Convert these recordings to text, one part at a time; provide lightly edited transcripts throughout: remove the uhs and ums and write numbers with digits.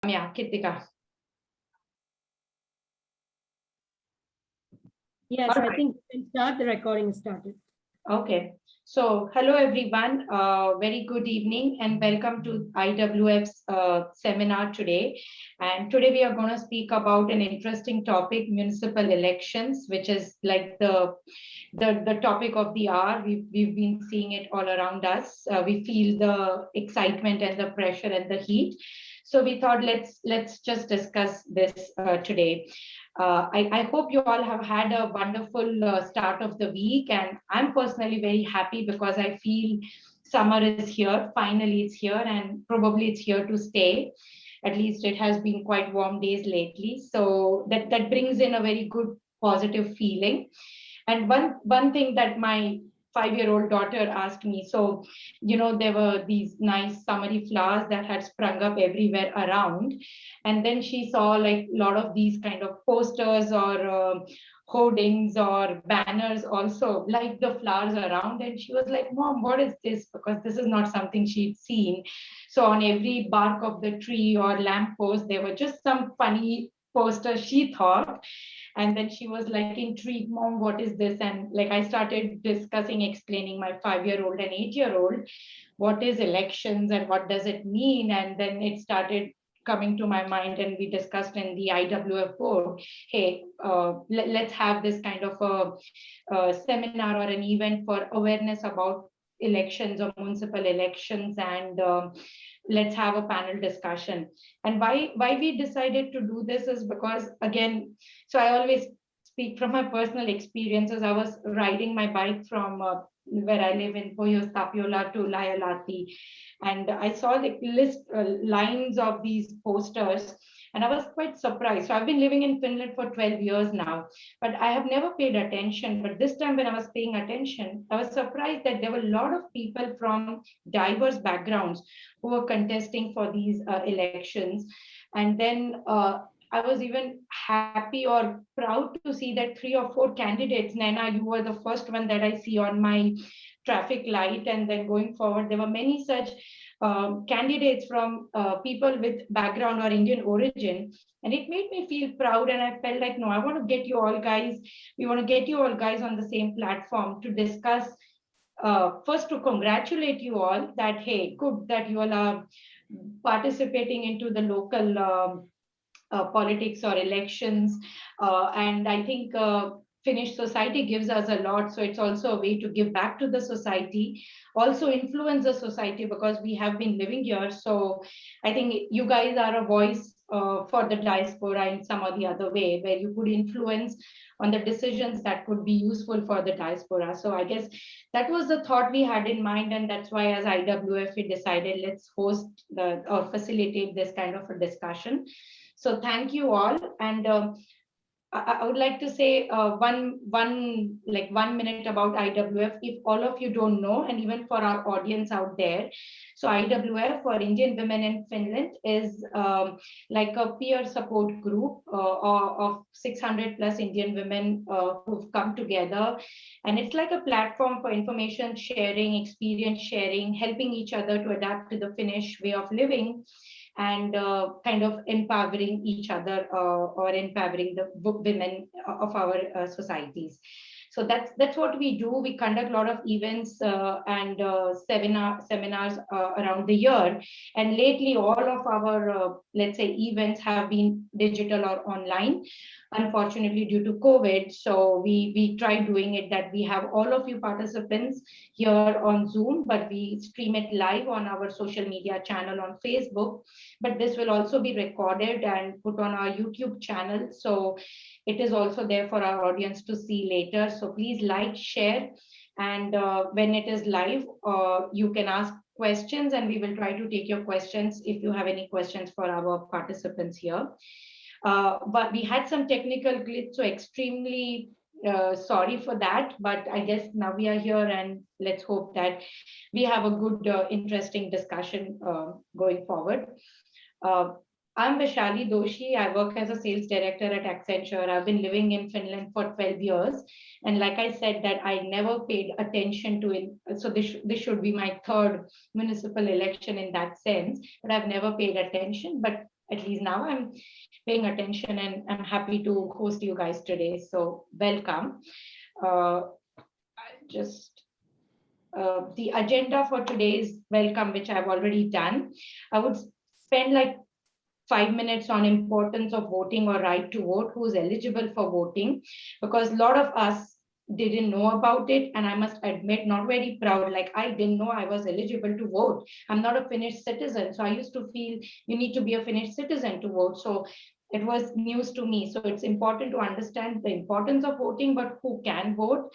Yeah, Kritika. Yes, I think we can start. The recording started. Okay. So, hello everyone. Very good evening and welcome to IWF's seminar today. And today we are going to speak about an interesting topic, municipal elections, which is like the topic of the hour. We've been seeing it all around us. We feel the excitement and the pressure and the heat. So we thought let's just discuss this today. I hope you all have had a wonderful start of the week, and I'm personally very happy because I feel summer is here. Finally, it's here, and probably it's here to stay. At least it has been quite warm days lately, so that brings in a very good positive feeling. And one thing that my 5-year-old daughter asked me, so there were these nice summery flowers that had sprung up everywhere around, and then she saw like a lot of these kind of posters or hoardings or banners also like the flowers around, and she was like, Mom, what is this? Because this is not something she'd seen. So on every bark of the tree or lamppost there were just some funny posters, she thought. And then she was like intrigued, Mom, what is this? And like I started discussing, explaining my 5-year-old and 8-year-old what is elections and what does it mean. And then it started coming to my mind, and we discussed in the IWF board, hey, let's have this kind of a seminar or an event for awareness about elections or municipal elections, and let's have a panel discussion. And why we decided to do this is because, again, so I always speak from my personal experiences. I was riding my bike from where I live in Pohjois Tapiola to Layalati, and I saw the list lines of these posters, and I was quite surprised. So I've been living in Finland for 12 years now, but I have never paid attention. But this time when I was paying attention, I was surprised that there were a lot of people from diverse backgrounds who were contesting for these elections. And then I was even happy or proud to see that 3 or 4 candidates. Naina, you were the first one that I see on my traffic light. And then going forward, there were many such candidates from people with background or Indian origin. And it made me feel proud. And I felt like, no, I want to get you all guys, we want to get you all guys on the same platform to discuss. First, to congratulate you all that, hey, good that you all are participating into the local politics or elections. And I think Finnish society gives us a lot. So it's also a way to give back to the society, also influence the society because we have been living here. So I think you guys are a voice for the diaspora in some or the other way, where you could influence on the decisions that could be useful for the diaspora. So I guess that was the thought we had in mind. And that's why as IWF, we decided let's host or facilitate this kind of a discussion. So thank you all. And I would like to say one minute about IWF. If all of you don't know, and even for our audience out there, so IWF, for Indian Women in Finland, is like a peer support group of 600 plus Indian women who've come together, and it's like a platform for information sharing, experience sharing, helping each other to adapt to the Finnish way of living, and kind of empowering each other or empowering the women of our societies. So that's what we do. We conduct a lot of events and seminars around the year. And lately, all of our, let's say, events have been digital or online, unfortunately, due to COVID. So we try doing it that we have all of you participants here on Zoom, but we stream it live on our social media channel on Facebook. But this will also be recorded and put on our YouTube channel. So it is also there for our audience to see later. So please like, share, and when it is live, you can ask questions and we will try to take your questions if you have any questions for our participants here. But we had some technical glitch, so extremely sorry for that. But I guess now we are here, and let's hope that we have a good, interesting discussion going forward. I'm Vaishali Doshi. I work as a sales director at Accenture. I've been living in Finland for 12 years. And like I said, that I never paid attention to it. So this should be my third municipal election in that sense, but I've never paid attention. But at least now I'm paying attention, and I'm happy to host you guys today. So welcome. Just the agenda for today's welcome, which I've already done. I would spend like 5 minutes on importance of voting or right to vote, who's eligible for voting, because a lot of us didn't know about it. And I must admit, not very proud, like I didn't know I was eligible to vote. I'm not a Finnish citizen. So I used to feel you need to be a Finnish citizen to vote. So it was news to me. So it's important to understand the importance of voting, but who can vote.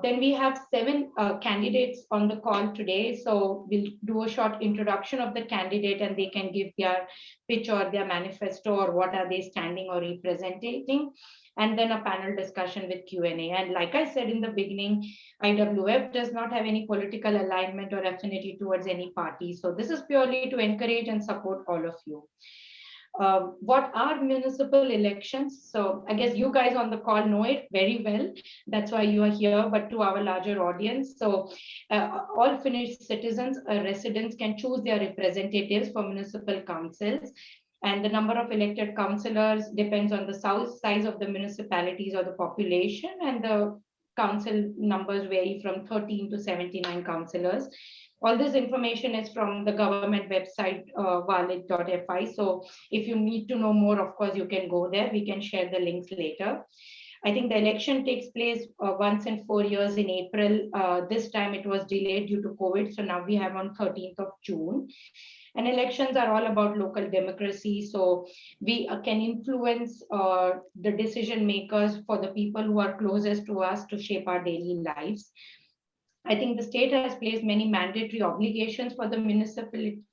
Then we have seven candidates on the call today. So we'll do a short introduction of the candidate, and they can give their pitch or their manifesto or what are they standing or representing, and then a panel discussion with Q&A. And like I said in the beginning, IWF does not have any political alignment or affinity towards any party. So this is purely to encourage and support all of you. What are municipal elections? So I guess you guys on the call know it very well. That's why you are here, but to our larger audience. So all Finnish citizens, residents can choose their representatives for municipal councils. And the number of elected councillors depends on the size of the municipalities or the population. And the council numbers vary from 13 to 79 councillors. All this information is from the government website, valid.fi. So if you need to know more, of course, you can go there. We can share the links later. I think the election takes place once in 4 years in April. This time it was delayed due to COVID. So now we have on 13th of June. And elections are all about local democracy. So we can influence the decision makers for the people who are closest to us to shape our daily lives. I think the state has placed many mandatory obligations for the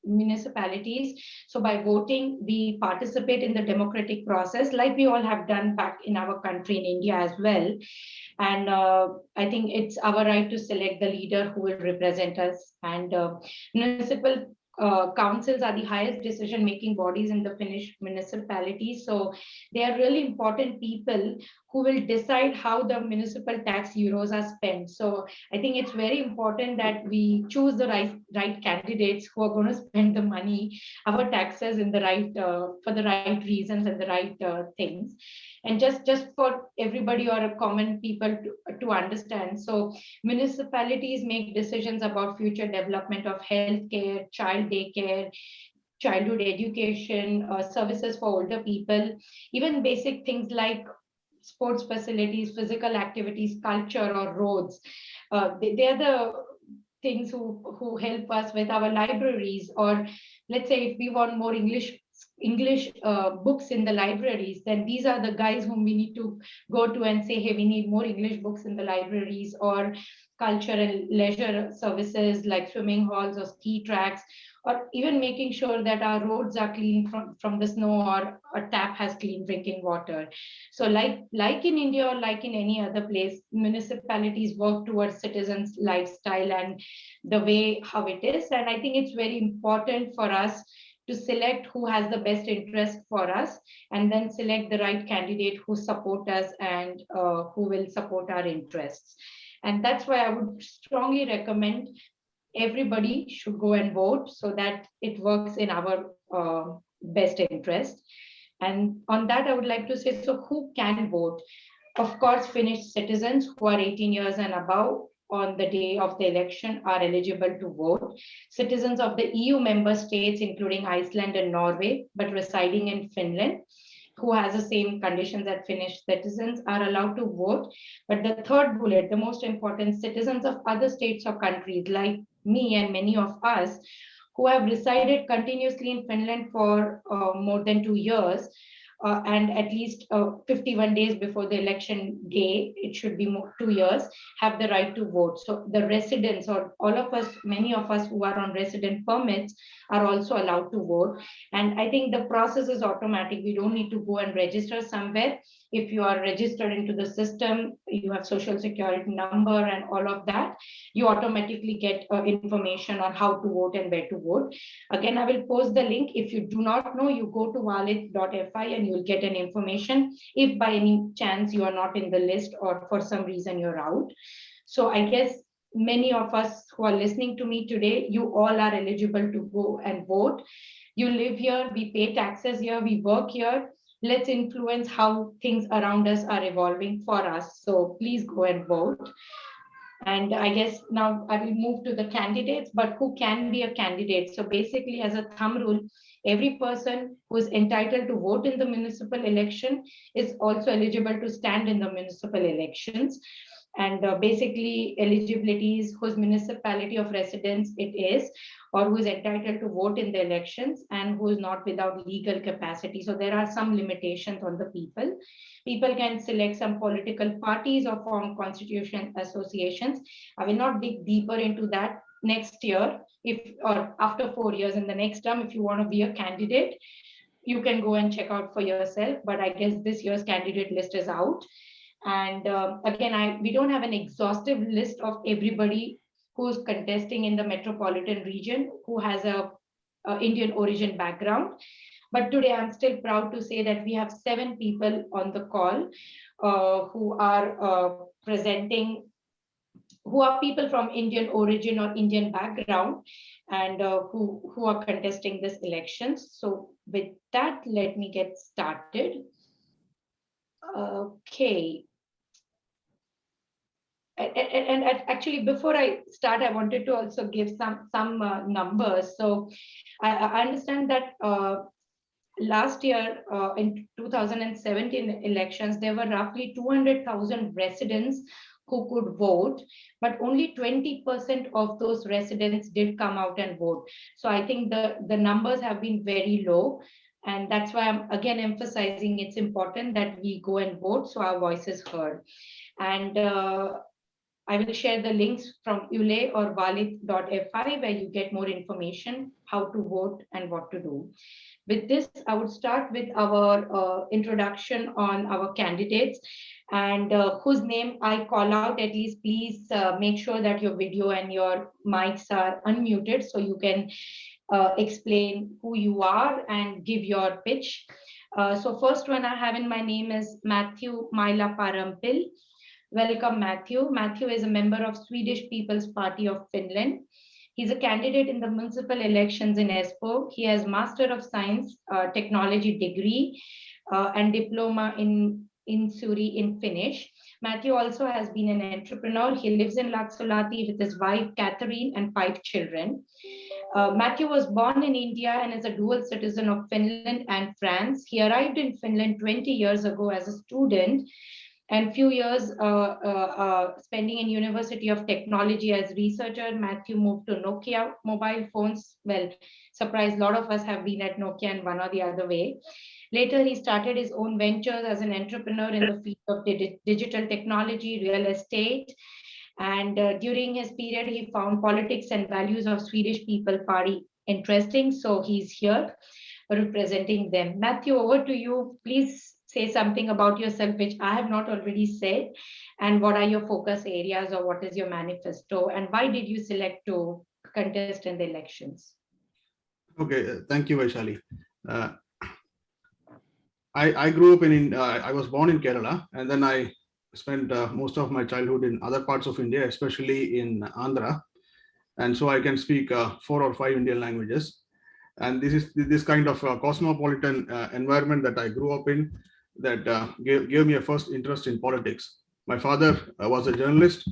municipalities. So by voting, we participate in the democratic process, like we all have done back in our country in India as well. And I think it's our right to select the leader who will represent us. And municipal councils are the highest decision-making bodies in the Finnish municipalities. So they are really important people who will decide how the municipal tax euros are spent. So I think it's very important that we choose the right candidates who are going to spend the money, our taxes, in the right for the right reasons and the right things. And just for everybody or a common people to understand. So municipalities make decisions about future development of healthcare, child daycare, childhood education, services for older people, even basic things like sports facilities, physical activities, culture, or roads. They are the things who help us with our libraries, or let's say if we want more English books in the libraries, then these are the guys whom we need to go to and say, hey, we need more English books in the libraries. Or culture and leisure services like swimming halls or ski tracks, or even making sure that our roads are clean from the snow, or a tap has clean drinking water. So like in India or like in any other place, municipalities work towards citizens' lifestyle and the way how it is. And I think it's very important for us to select who has the best interest for us, and then select the right candidate who support us and who will support our interests. And that's why I would strongly recommend everybody should go and vote, so that it works in our best interest. And on that, I would like to say, so who can vote? Of course, Finnish citizens who are 18 years and above on the day of the election are eligible to vote. Citizens of the EU member states, including Iceland and Norway, but residing in Finland, who has the same conditions as Finnish citizens, are allowed to vote. But the third bullet, the most important, citizens of other states or countries like me and many of us who have resided continuously in Finland for more than 2 years, and at least 51 days before the election day, it should be 2 years, have the right to vote. So the residents, or all of us, many of us who are on resident permits, are also allowed to vote. And I think the process is automatic. We don't need to go and register somewhere. If you are registered into the system, you have social security number and all of that, you automatically get information on how to vote and where to vote. Again, I will post the link. If you do not know, you go to valid.fi and you will get an information if by any chance you are not in the list or for some reason you're out. So I guess many of us who are listening to me today, you all are eligible to go and vote. You live here, we pay taxes here, we work here. Let's influence how things around us are evolving for us. So please go and vote. And I guess now I will move to the candidates, but who can be a candidate? So basically, as a thumb rule, every person who is entitled to vote in the municipal election is also eligible to stand in the municipal elections. And basically, eligibility is whose municipality of residence it is, or who is entitled to vote in the elections, and who is not without legal capacity. So there are some limitations on the people. People can select some political parties or form constitution associations. I will not dig deeper into that. Next year, if or after 4 years in the next term, if you want to be a candidate, you can go and check out for yourself. But I guess this year's candidate list is out. And again, we don't have an exhaustive list of everybody who's contesting in the metropolitan region who has a Indian origin background. But today, I'm still proud to say that we have 7 people on the call who are presenting, who are people from Indian origin or Indian background, and who are contesting this elections. So with that, let me get started. Okay. And actually, before I start, I wanted to also give some numbers. So I understand that last year, in 2017 elections, there were roughly 200,000 residents who could vote, but only 20% of those residents did come out and vote. So I think the numbers have been very low. And that's why I'm again emphasizing it's important that we go and vote so our voice is heard. And I will share the links from ULE or valid.fi where you get more information, how to vote and what to do. With this, I would start with our introduction on our candidates, and whose name I call out. At least please make sure that your video and your mics are unmuted so you can explain who you are and give your pitch. So first one I have in my name is Matthew Maila Parampil. Welcome, Matthew. Matthew is a member of Swedish People's Party of Finland. He's a candidate in the municipal elections in Espoo. He has Master of Science Technology degree and diploma in Suri in Finnish. Matthew also has been an entrepreneur. He lives in Laksolati with his wife, Catherine, and 5 children. Matthew was born in India and is a dual citizen of Finland and France. He arrived in Finland 20 years ago as a student, and few years spending in University of Technology as researcher. Matthew moved to Nokia mobile phones. Well, surprise, a lot of us have been at Nokia in one or the other way. Later, he started his own ventures as an entrepreneur in the field of digital technology, real estate. And during his period, he found politics and values of Swedish People Party interesting. So he's here representing them. Matthew, over to you. Please say something about yourself, which I have not already said, and what are your focus areas or what is your manifesto, and why did you select to contest in the elections? Okay, thank you, Vaishali. I grew up I was born in Kerala, and then I spent most of my childhood in other parts of India, especially in Andhra. And so I can speak 4 or 5 Indian languages. And this is this kind of cosmopolitan environment that I grew up in that gave me a first interest in politics. My father was a journalist,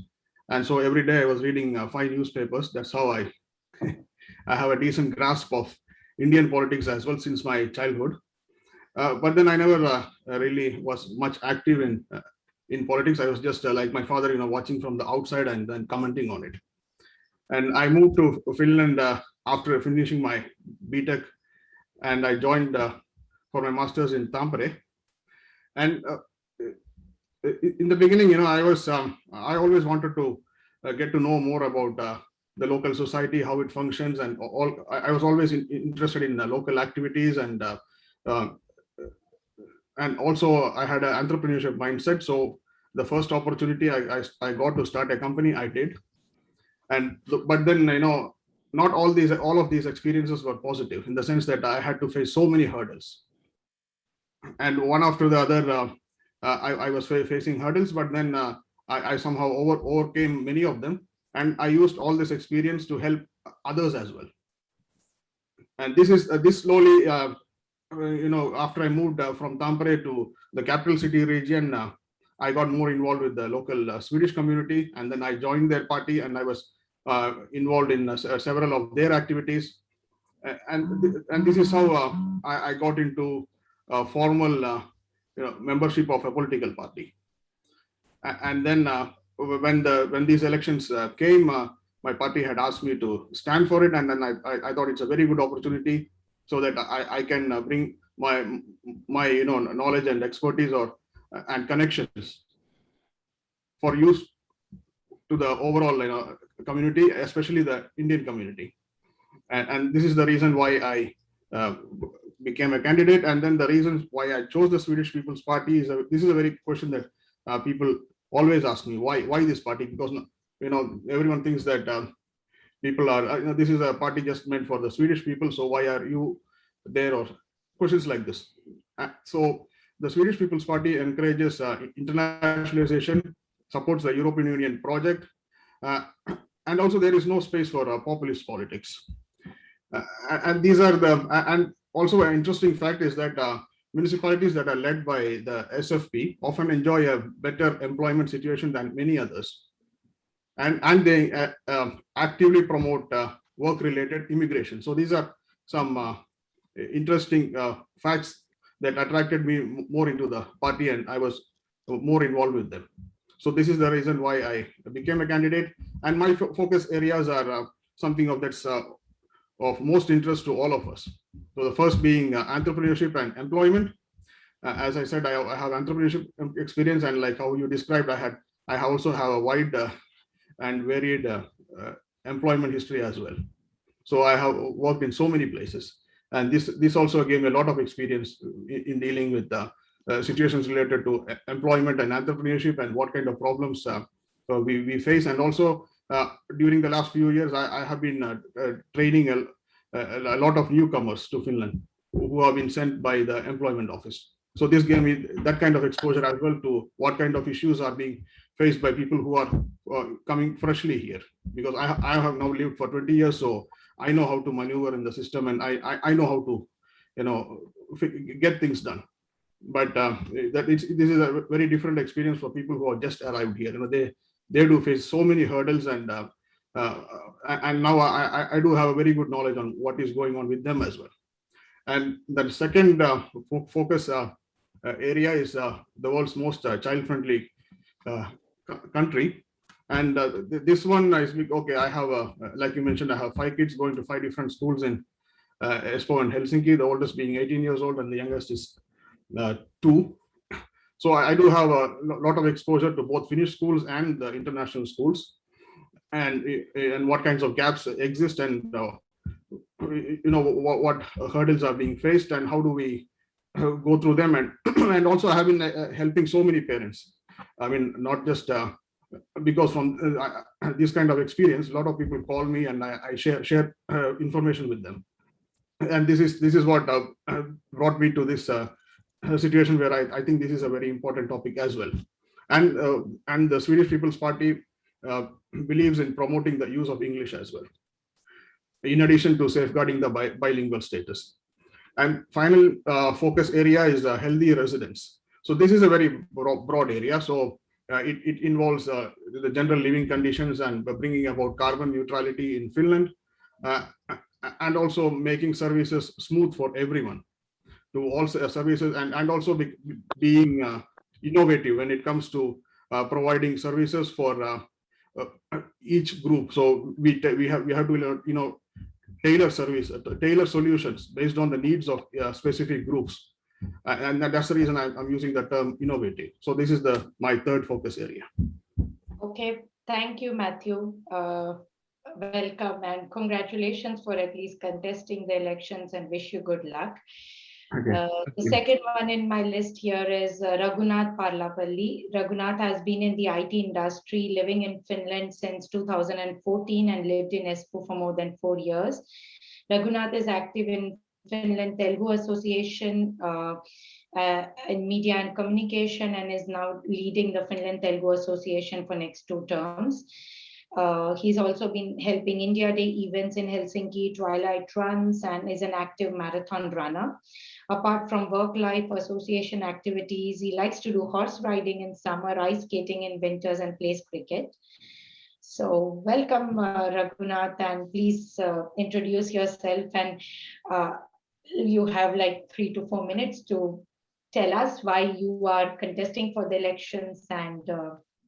and so every day I was reading 5 newspapers. That's how I I have a decent grasp of Indian politics as well since my childhood. But then I never really was much active in politics. I was just like my father, watching from the outside and then commenting on it. And I moved to Finland after finishing my BTech, and I joined for my master's in Tampere. And in the beginning, I always wanted to get to know more about the local society, how it functions, and all. I was always interested in local activities, and also I had an entrepreneurship mindset. So the first opportunity I got to start a company, I did. But then not all of these experiences were positive, in the sense that I had to face so many hurdles, and one after the other. I was facing hurdles, but then I somehow overcame many of them, and I used all this experience to help others as well. And this slowly, after I moved from Tampere to the capital city region, I got more involved with the local Swedish community, and then I joined their party, and I was involved in several of their activities. And this is how I got into formal membership of a political party. And then when these elections came, my party had asked me to stand for it, and then I thought it's a very good opportunity so that I can bring my knowledge and expertise and connections for use to the overall community, especially the Indian community. And this is the reason why I became a candidate. And then the reasons why I chose the Swedish People's Party this is a very question that people always ask me, why this party? Because everyone thinks that people are this is a party just meant for the Swedish people, so why are you there, or questions like this. So the Swedish People's Party encourages internationalization, supports the European Union project, and also there is no space for populist politics. And these are and also an interesting fact is that municipalities that are led by the SFP often enjoy a better employment situation than many others. And they actively promote work-related immigration. So these are some interesting facts that attracted me more into the party, and I was more involved with them. So this is the reason why I became a candidate. And my focus areas are something of that's of most interest to all of us. So the first being entrepreneurship and employment. As I said, I have entrepreneurship experience, and like how you described, I also have a wide and varied employment history as well. So I have worked in so many places, and this also gave me a lot of experience in dealing with situations related to employment and entrepreneurship and what kind of problems we face. And also during the last few years, I have been training a lot of newcomers to Finland who have been sent by the employment office. So this gave me that kind of exposure as well to what kind of issues are being faced by people who are coming freshly here, because I have now lived for 20 years, so I know how to maneuver in the system, and I know how to get things done. But this is a very different experience for people who have just arrived here. They do face so many hurdles, and now I do have a very good knowledge on what is going on with them as well. And the second focus area is the world's most child-friendly country. And this one is okay. I have like you mentioned, I have 5 kids going to 5 different schools in Espoo and Helsinki. The oldest being 18 years old, and the youngest is 2. So I do have a lot of exposure to both Finnish schools and the international schools, and what kinds of gaps exist, and what hurdles are being faced, and how do we go through them. And also I have been helping so many parents. I mean, not just because from this kind of experience, a lot of people call me, and I share information with them. And this is what brought me to this situation where I think this is a very important topic as well. And the Swedish People's Party believes in promoting the use of English as well, in addition to safeguarding the bilingual status. And final focus area is healthy residents. So this is a very broad area. So it involves the general living conditions and bringing about carbon neutrality in Finland, and also making services smooth for everyone, to all services, and also being innovative when it comes to providing services for each group. So we have to tailor solutions based on the needs of specific groups, and that's the reason I'm using the term innovative. So this is my third focus area. Okay, thank you, Matthew. Welcome and congratulations for at least contesting the elections, and wish you good luck. Okay. The second one in my list here is Raghunath Parlapalli. Raghunath has been in the IT industry, living in Finland since 2014, and lived in Espoo for more than 4 years. Raghunath is active in Finland Telugu Association in media and communication, and is now leading the Finland Telugu Association for next 2 terms. He's also been helping India Day events in Helsinki, Twilight Runs, and is an active marathon runner. Apart from work life, association activities, he likes to do horse riding in summer, ice skating in winters, and plays cricket. So welcome, Raghunath, and please introduce yourself. And uh, you have like 3 to 4 minutes to tell us why you are contesting for the elections and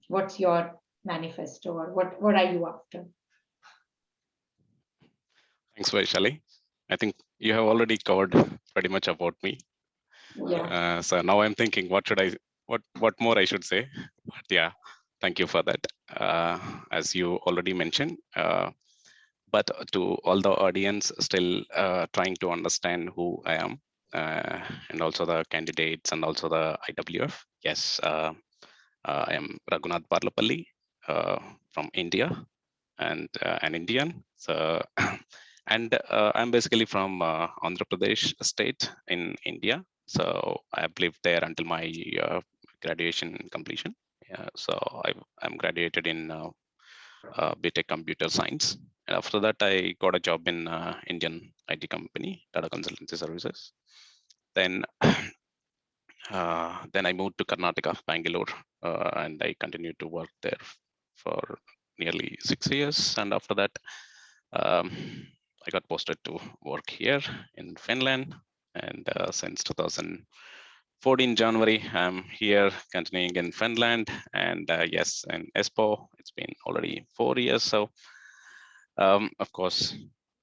what's your manifesto or what are you after? Thanks, Vaishali. I think you have already covered pretty much about me. Yeah. So now I'm thinking, what more I should say? But yeah, thank you for that. As you already mentioned, but to all the audience still trying to understand who I am, and also the candidates and also the IWF. Yes, I am Raghunath Barlapalli from India and an Indian. So, and I'm basically from Andhra Pradesh state in India. So I've lived there until my graduation completion. Yeah, so I'm graduated in BTech Computer Science. And after that, I got a job in Indian IT company, Tata Consultancy Services. Then, then I moved to Karnataka, Bangalore, and I continued to work there for nearly 6 years. And after that, um, I got posted to work here in Finland. And since 2014 January, I'm here continuing in Finland. And yes, in Espoo, it's been already 4 years. So of course,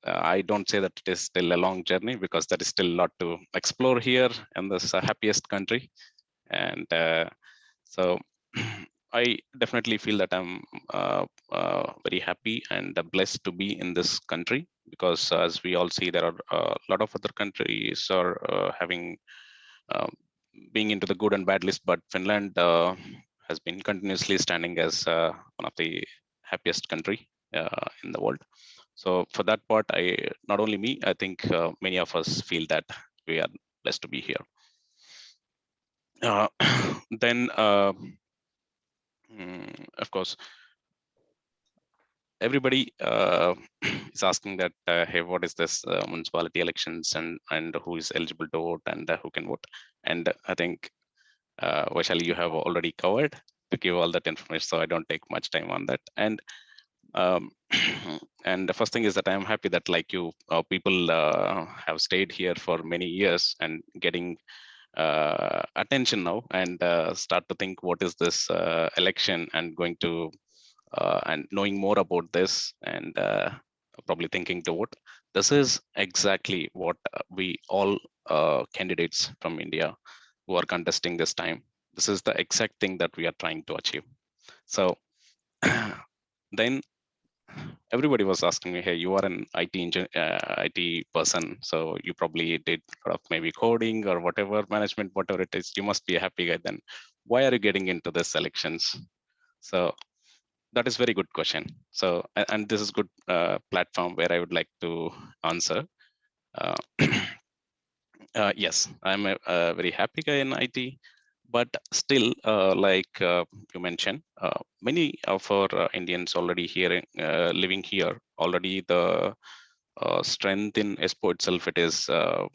I don't say that it is still a long journey because there is still a lot to explore here in this happiest country. And so I definitely feel that I'm very happy and blessed to be in this country, because as we all see, there are a lot of other countries are having uh, being into the good and bad list, but Finland has been continuously standing as one of the happiest country in the world. So for that part, not only me, I think many of us feel that we are blessed to be here. Then, of course, everybody is asking that, hey, what is this municipality elections, and who is eligible to vote, and who can vote? And I think, Vaishali, you have already covered to give all that information, so I don't take much time on that. And and the first thing is that I'm happy that, like you, people have stayed here for many years and getting attention now, and start to think what is this election, and going to and knowing more about this, and probably thinking to vote. This is exactly what we all candidates from India who are contesting this time. This is the exact thing that we are trying to achieve. So then everybody was asking me, hey, you are an IT person, so you probably did maybe coding or whatever, management, whatever it is. You must be a happy guy. Then why are you getting into this elections? So that is very good question. So, and this is good platform where I would like to answer. Uh, yes, I'm a very happy guy in IT, but still, like you mentioned, many of our Indians already here, living here, already the strength in Espoo itself, it is well,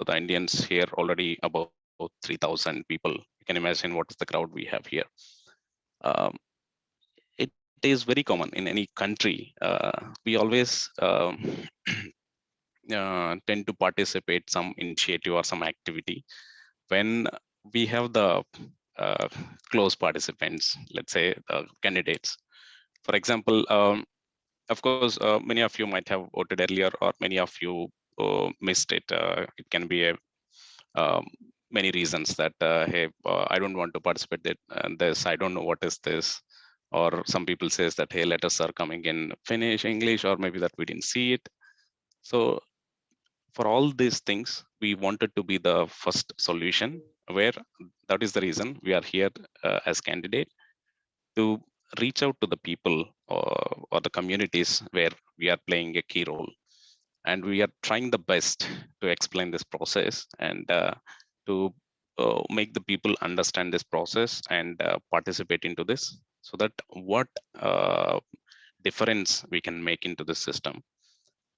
the Indians here already about 3,000 people. You can imagine what is the crowd we have here. Um, it is very common in any country. We always tend to participate some initiative or some activity when we have the close participants, let's say the candidates. For example, of course, many of you might have voted earlier, or many of you missed it. It can be a many reasons that, hey, I don't want to participate in this. I don't know what is this. Or some people says that, hey, letters are coming in Finnish, English, or maybe that we didn't see it. So for all these things, we wanted to be the first solution, where that is the reason we are here as candidate, to reach out to the people or the communities where we are playing a key role. And we are trying the best to explain this process, and to make the people understand this process and participate into this, so that what difference we can make into the system.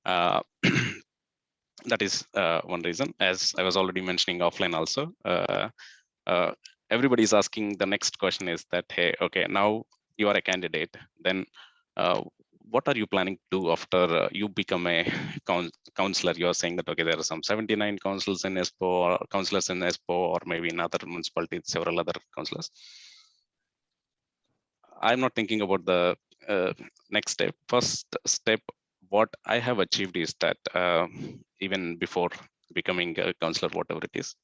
That is one reason. As I was already mentioning offline also, everybody is asking, the next question is that, hey, okay, now you are a candidate, then what are you planning to do after you become a councillor? You are saying that, okay, there are some 79 councils in ESPO, or councillors in ESPO, or maybe in other municipalities, several other councillors. I'm not thinking about the next step. First step, what I have achieved is that even before becoming a councillor, whatever it is,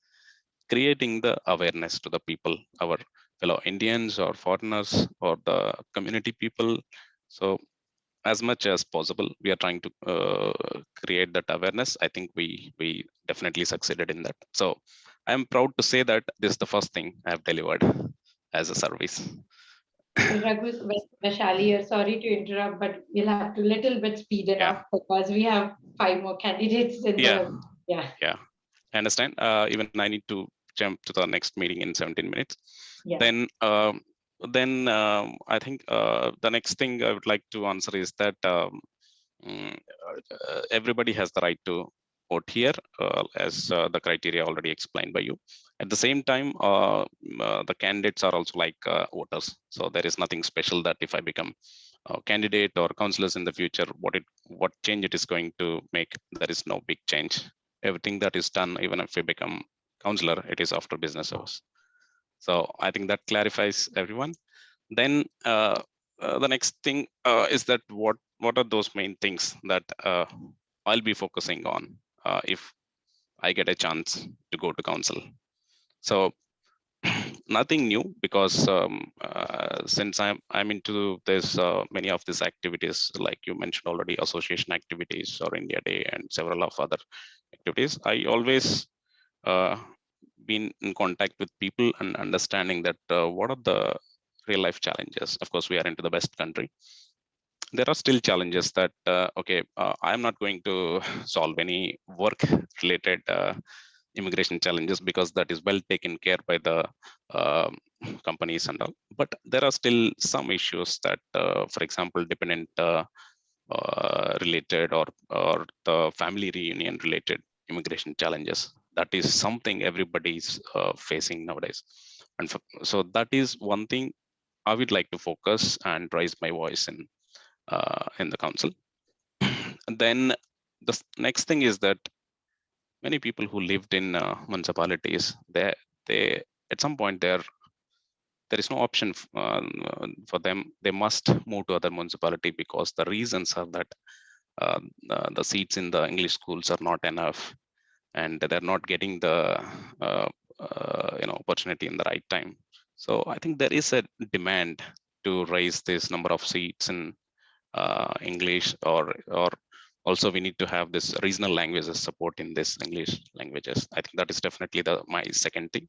creating the awareness to the people, our fellow Indians or foreigners or the community people. So as much as possible, we are trying to create that awareness. I think we definitely succeeded in that. So I'm proud to say that this is the first thing I have delivered as a service. Raghu, Vaishali, sorry to interrupt, but we'll have to little bit speed it up because we have 5 more candidates in the. Yeah, I understand. Even I need to jump to the next meeting in 17 minutes. Yeah. Then I think the next thing I would like to answer is that everybody has the right to vote here, as the criteria already explained by you. At the same time, the candidates are also like voters. So there is nothing special that if I become a candidate or councillors in the future, what change it is going to make. There is no big change. Everything that is done, even if we become councillor, it is after business hours. So I think that clarifies everyone. Then the next thing is that what are those main things that I'll be focusing on if I get a chance to go to council. So nothing new, because since I'm into this many of these activities, like you mentioned already, association activities or India Day and several of other activities, I always been in contact with people and understanding that what are the real life challenges. Of course, we are into the best country. There are still challenges that I'm not going to solve any work related immigration challenges, because that is well taken care by the companies and all. But there are still some issues that, for example, dependent related or the family reunion related immigration challenges. That is something everybody's facing nowadays. And so that is one thing I would like to focus and raise my voice in the council. And then the next thing is that many people who lived in municipalities, they at some point there is no option for them. They must move to other municipality, because the reasons are that the seats in the English schools are not enough, and they're not getting the opportunity in the right time. So I think there is a demand to raise this number of seats in English, or also we need to have this regional languages support in this English languages. I think that is definitely my second thing.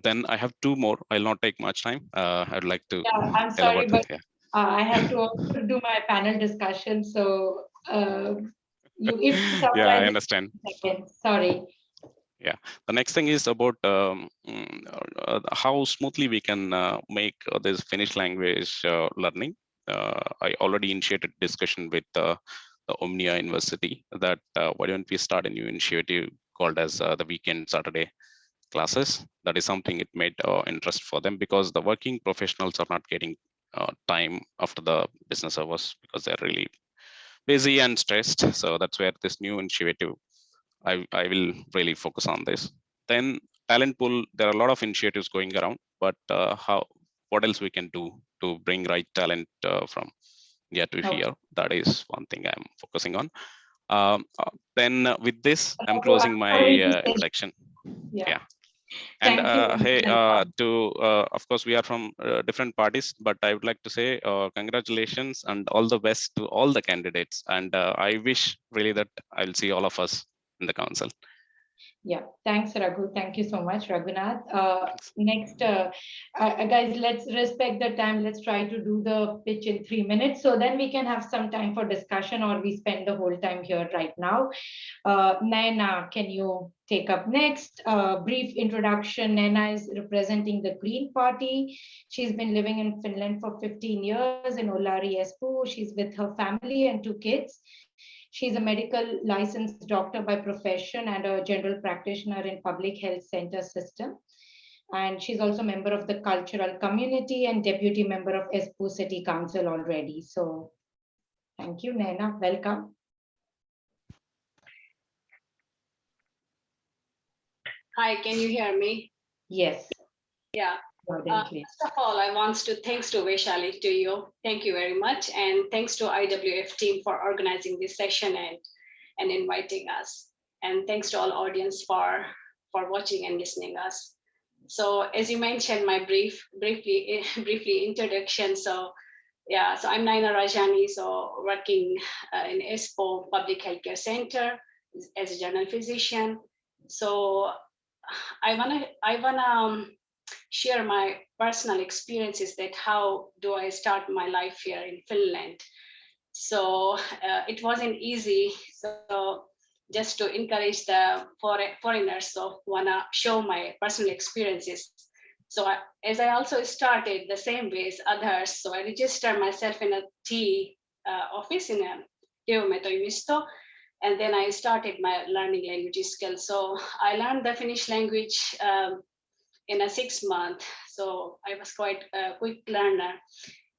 Then I have 2 more. I'll not take much time. I'd like to. Yeah, I'm sorry, but I have to also do my panel discussion. So if you summarize, yeah, I understand. Sorry. Yeah, the next thing is about how smoothly we can make this Finnish language learning. I already initiated discussion with the Omnia University that why don't we start a new initiative called as the weekend Saturday classes. That is something it made interest for them, because the working professionals are not getting time after the business hours, because they're really busy and stressed. So that's where this new initiative, I will really focus on this. Then talent pool, there are a lot of initiatives going around, but what else we can do to bring right talent from here to here? That is one thing I'm focusing on. Then with this, I'm closing my introduction. Yeah. And hey, of course, we are from different parties, but I would like to say congratulations and all the best to all the candidates. And I wish really that I'll see all of us in the council. Yeah, thanks, Raghu. Thank you so much, Raghunath. Next, guys, let's respect the time. Let's try to do the pitch in 3 minutes. So then we can have some time for discussion, or we spend the whole time here right now. Naina, can you take up next? Brief introduction. Naina is representing the Green Party. She's been living in Finland for 15 years in Olari, Espoo. She's with her family and 2 kids. She's a medical licensed doctor by profession and a general practitioner in public health center system. And she's also a member of the cultural community and deputy member of Espoo City Council already. So thank you, Naina. Welcome. Hi, can you hear me? Yes. Yeah. Loud and clear. First of all, I want to thanks to Vaishali, to you. Thank you very much. And thanks to IWF team for organizing this session and inviting us. And thanks to all audience for watching and listening us. So as you mentioned, my briefly introduction. So yeah, so I'm Naina Rajani, so working in Espoo Public Healthcare Center as a general physician. So I wanna share my personal experiences that how do I start my life here in Finland. So it wasn't easy. So just to encourage the foreigners, so wanna show my personal experiences. So as I also started the same way as others, so I registered myself in a T office in a Työvoimatoimisto, and then I started my learning language skills. So I learned the Finnish language in a 6 month. So I was quite a quick learner.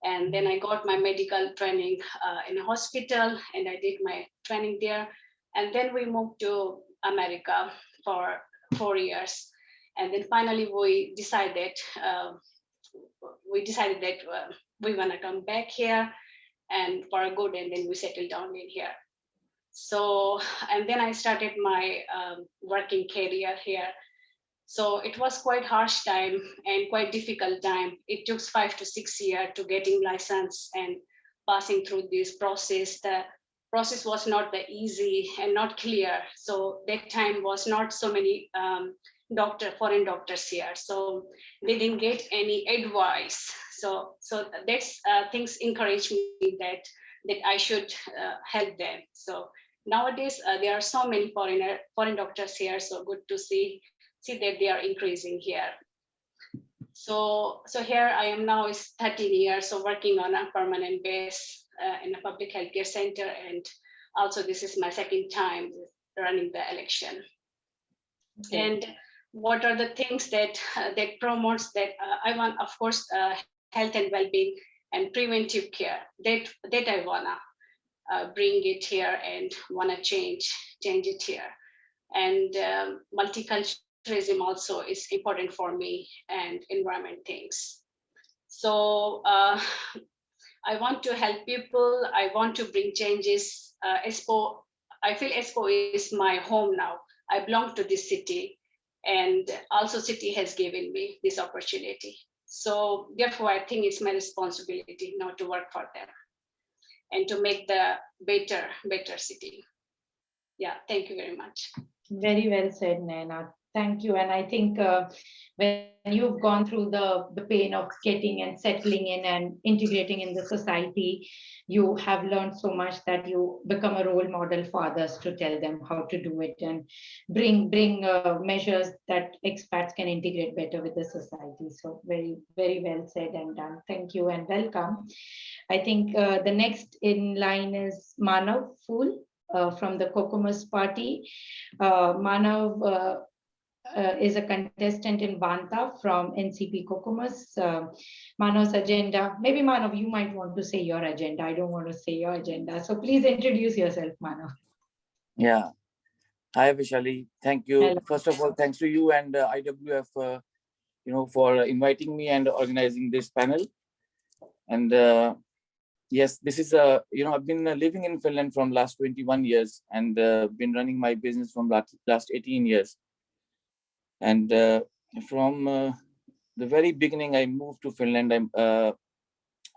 And then I got my medical training in a hospital, and I did my training there. And then we moved to America for 4 years. And then finally we decided that we want to come back here and for good, and then we settled down in here. So, and then I started my working career here. So it was quite harsh time and quite difficult time. It took 5 to 6 years to getting license and passing through this process. The process was not that easy and not clear. So that time was not so many foreign doctors here. So they didn't get any advice. So that's things encouraged me that I should help them. So nowadays there are so many foreign doctors here. So good to see that they are increasing here. So here I am now is 13 years, so working on a permanent base in a public healthcare center, and also this is my second time running the election. Okay. And what are the things that promotes that I want, of course, health and well-being and preventive care that I wanna bring it here and wanna change it here. And multiculturalism also is important for me, and environment things. So I want to help people. I want to bring changes. Espoo, I feel Espoo is my home now. I belong to this city, and also city has given me this opportunity. So therefore, I think it's my responsibility now to work for them and to make the better city. Yeah, thank you very much. Very well said, Naina. Thank you. And I think when you've gone through the pain of getting and settling in and integrating in the society, you have learned so much that you become a role model for others to tell them how to do it and bring measures that expats can integrate better with the society. So very, very well said and done. Thank you and welcome. I think the next in line is Manav Phul from the Kokomus Party. Manav is a contestant in Vanta from NCP Kokomus. Manav's agenda, maybe Manav, you might want to say your agenda. I don't want to say your agenda. So please introduce yourself, Manav. Yeah. Hi, Vaishali. Thank you. Hello. First of all, thanks to you and IWF, for inviting me and organizing this panel. And yes, this is I've been living in Finland from last 21 years and been running my business from last 18 years. And from the very beginning, I moved to Finland.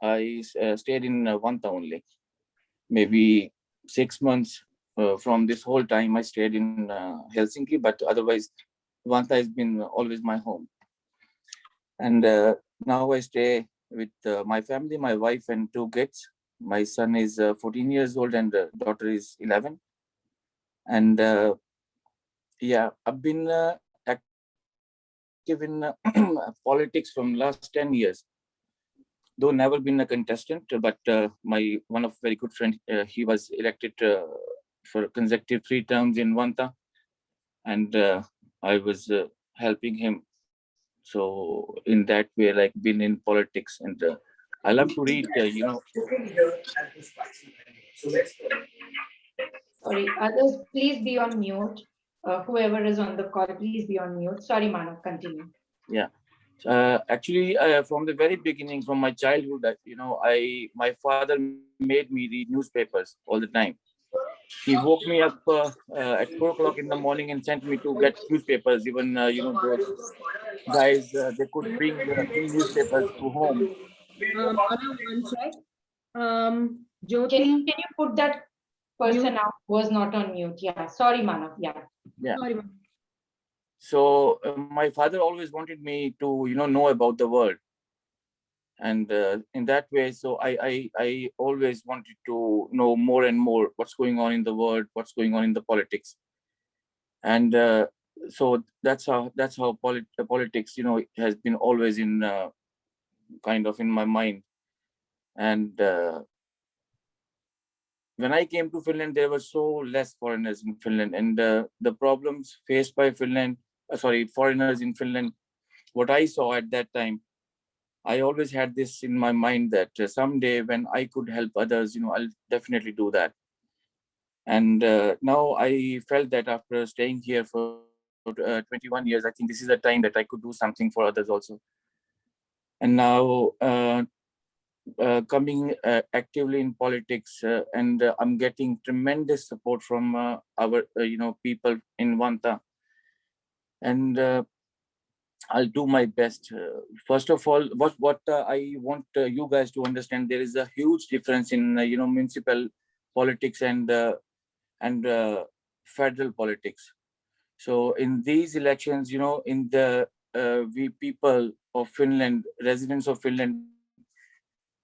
I stayed in Vanta only, maybe 6 months from this whole time I stayed in Helsinki, but otherwise Vantaa has been always my home. And now I stay with my family, my wife and 2 kids. My son is 14 years old and daughter is 11. And yeah, I've been active in politics from last 10 years. Though never been a contestant, but my one of very good friend, he was elected for consecutive 3 terms in Vantaa, and I was helping him. So in that way, like been in politics, and I love to read. Sorry, others, please be on mute. Whoever is on the call, please be on mute. Sorry, Manav, continue. Yeah. Actually, from the very beginning, from my childhood, my father made me read newspapers all the time. He woke me up at 4 o'clock in the morning and sent me to get newspapers. Even those guys, they could bring newspapers to home. Manav, one sec. Jyoti. Can you put that person out who was not on mute? Yeah, sorry, Manav. Yeah. Sorry, Manav. So my father always wanted me to know about the world, and in that way, so I always wanted to know more and more what's going on in the world, what's going on in the politics. And so that's how politics has been always in kind of in my mind. And when I came to Finland, there were so less foreigners in Finland, and the problems faced by foreigners in Finland, what I saw at that time, I always had this in my mind that someday when I could help others, I'll definitely do that. And now I felt that after staying here for 21 years, I think this is the time that I could do something for others also. And now coming actively in politics, and I'm getting tremendous support from our people in Vantaa. And I'll do my best. First of all, what I want you guys to understand, there is a huge difference in municipal politics and federal politics. So in these elections, in the we people of Finland, residents of Finland,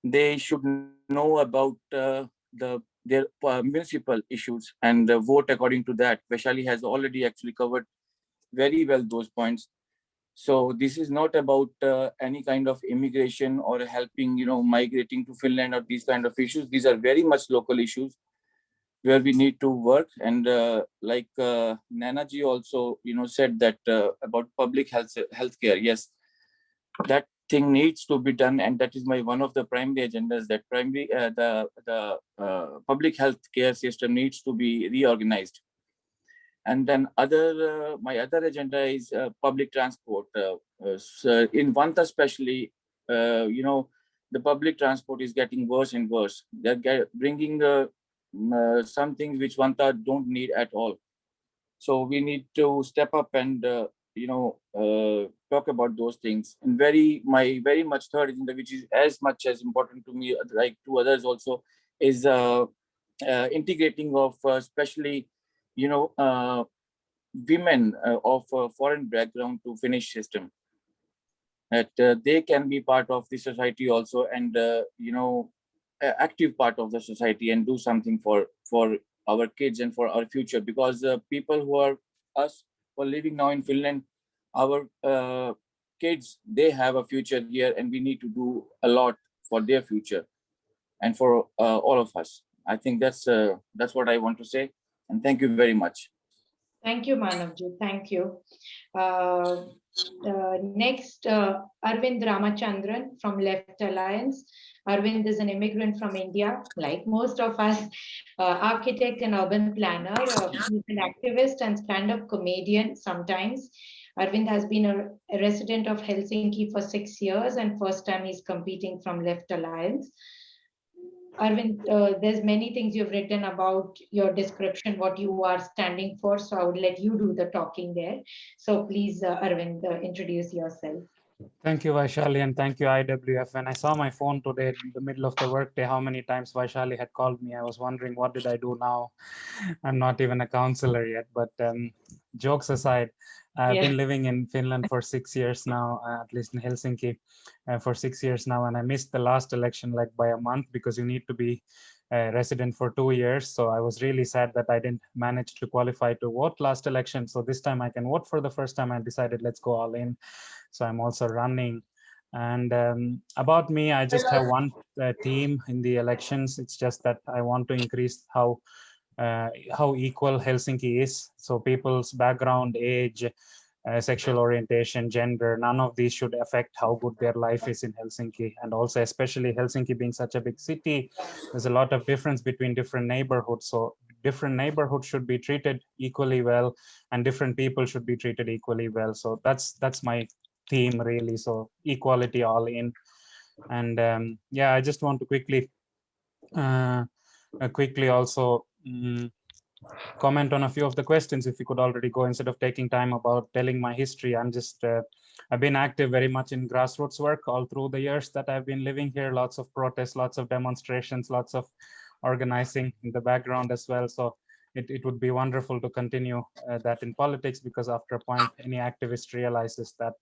they should know about their municipal issues and vote according to that. Vaishali has already actually covered very well those points. So this is not about any kind of immigration or helping, migrating to Finland or these kind of issues. These are very much local issues where we need to work. And like Nanaji also, said that about public healthcare. Yes, that thing needs to be done, and that is one of the primary agendas. That the public health care system needs to be reorganized. And then my other agenda is public transport. So in Vantaa especially, the public transport is getting worse and worse. They're bringing some things which Vantaa don't need at all. So we need to step up and talk about those things. And my very much third agenda, which is as much as important to me, like to others also, is integrating of especially women of foreign background to Finnish system, that they can be part of the society also, and active part of the society, and do something for our kids and for our future. Because people who are living now in Finland, our kids, they have a future here, and we need to do a lot for their future and for all of us. I think that's what I want to say, and thank you very much. Thank you, Manavji. Thank you. Next, Arvind Ramachandran from Left Alliance. Arvind is an immigrant from India, like most of us, architect and urban planner. He's an activist and stand-up comedian sometimes. Arvind has been a resident of Helsinki for 6 years, and first time he's competing from Left Alliance. Arvind, there's many things you've written about your description, what you are standing for. So I would let you do the talking there. So please, Arvind, introduce yourself. Thank you, Vaishali, and thank you, IWF. When I saw my phone today in the middle of the workday, how many times Vaishali had called me, I was wondering, what did I do now? I'm not even a counselor yet, but jokes aside, I've Yeah. been living in Finland for 6 years now, at least in Helsinki for 6 years now, and I missed the last election like by a month because you need to be a resident for 2 years. So I was really sad that I didn't manage to qualify to vote last election. So this time I can vote for the first time. I decided let's go all in. So I'm also running. And about me, I just have one team in the elections. It's just that I want to increase how equal Helsinki is. So people's background, age, sexual orientation, gender, none of these should affect how good their life is in Helsinki. And also, especially Helsinki being such a big city, there's a lot of difference between different neighborhoods. So different neighborhoods should be treated equally well, and different people should be treated equally well. So that's my theme really. So equality all in. And yeah, I just want to quickly also comment on a few of the questions. If you could already go, instead of taking time about telling my history, I've been active very much in grassroots work all through the years that I've been living here. Lots of protests, lots of demonstrations, lots of organizing in the background as well. So it would be wonderful to continue that in politics, because after a point, any activist realizes that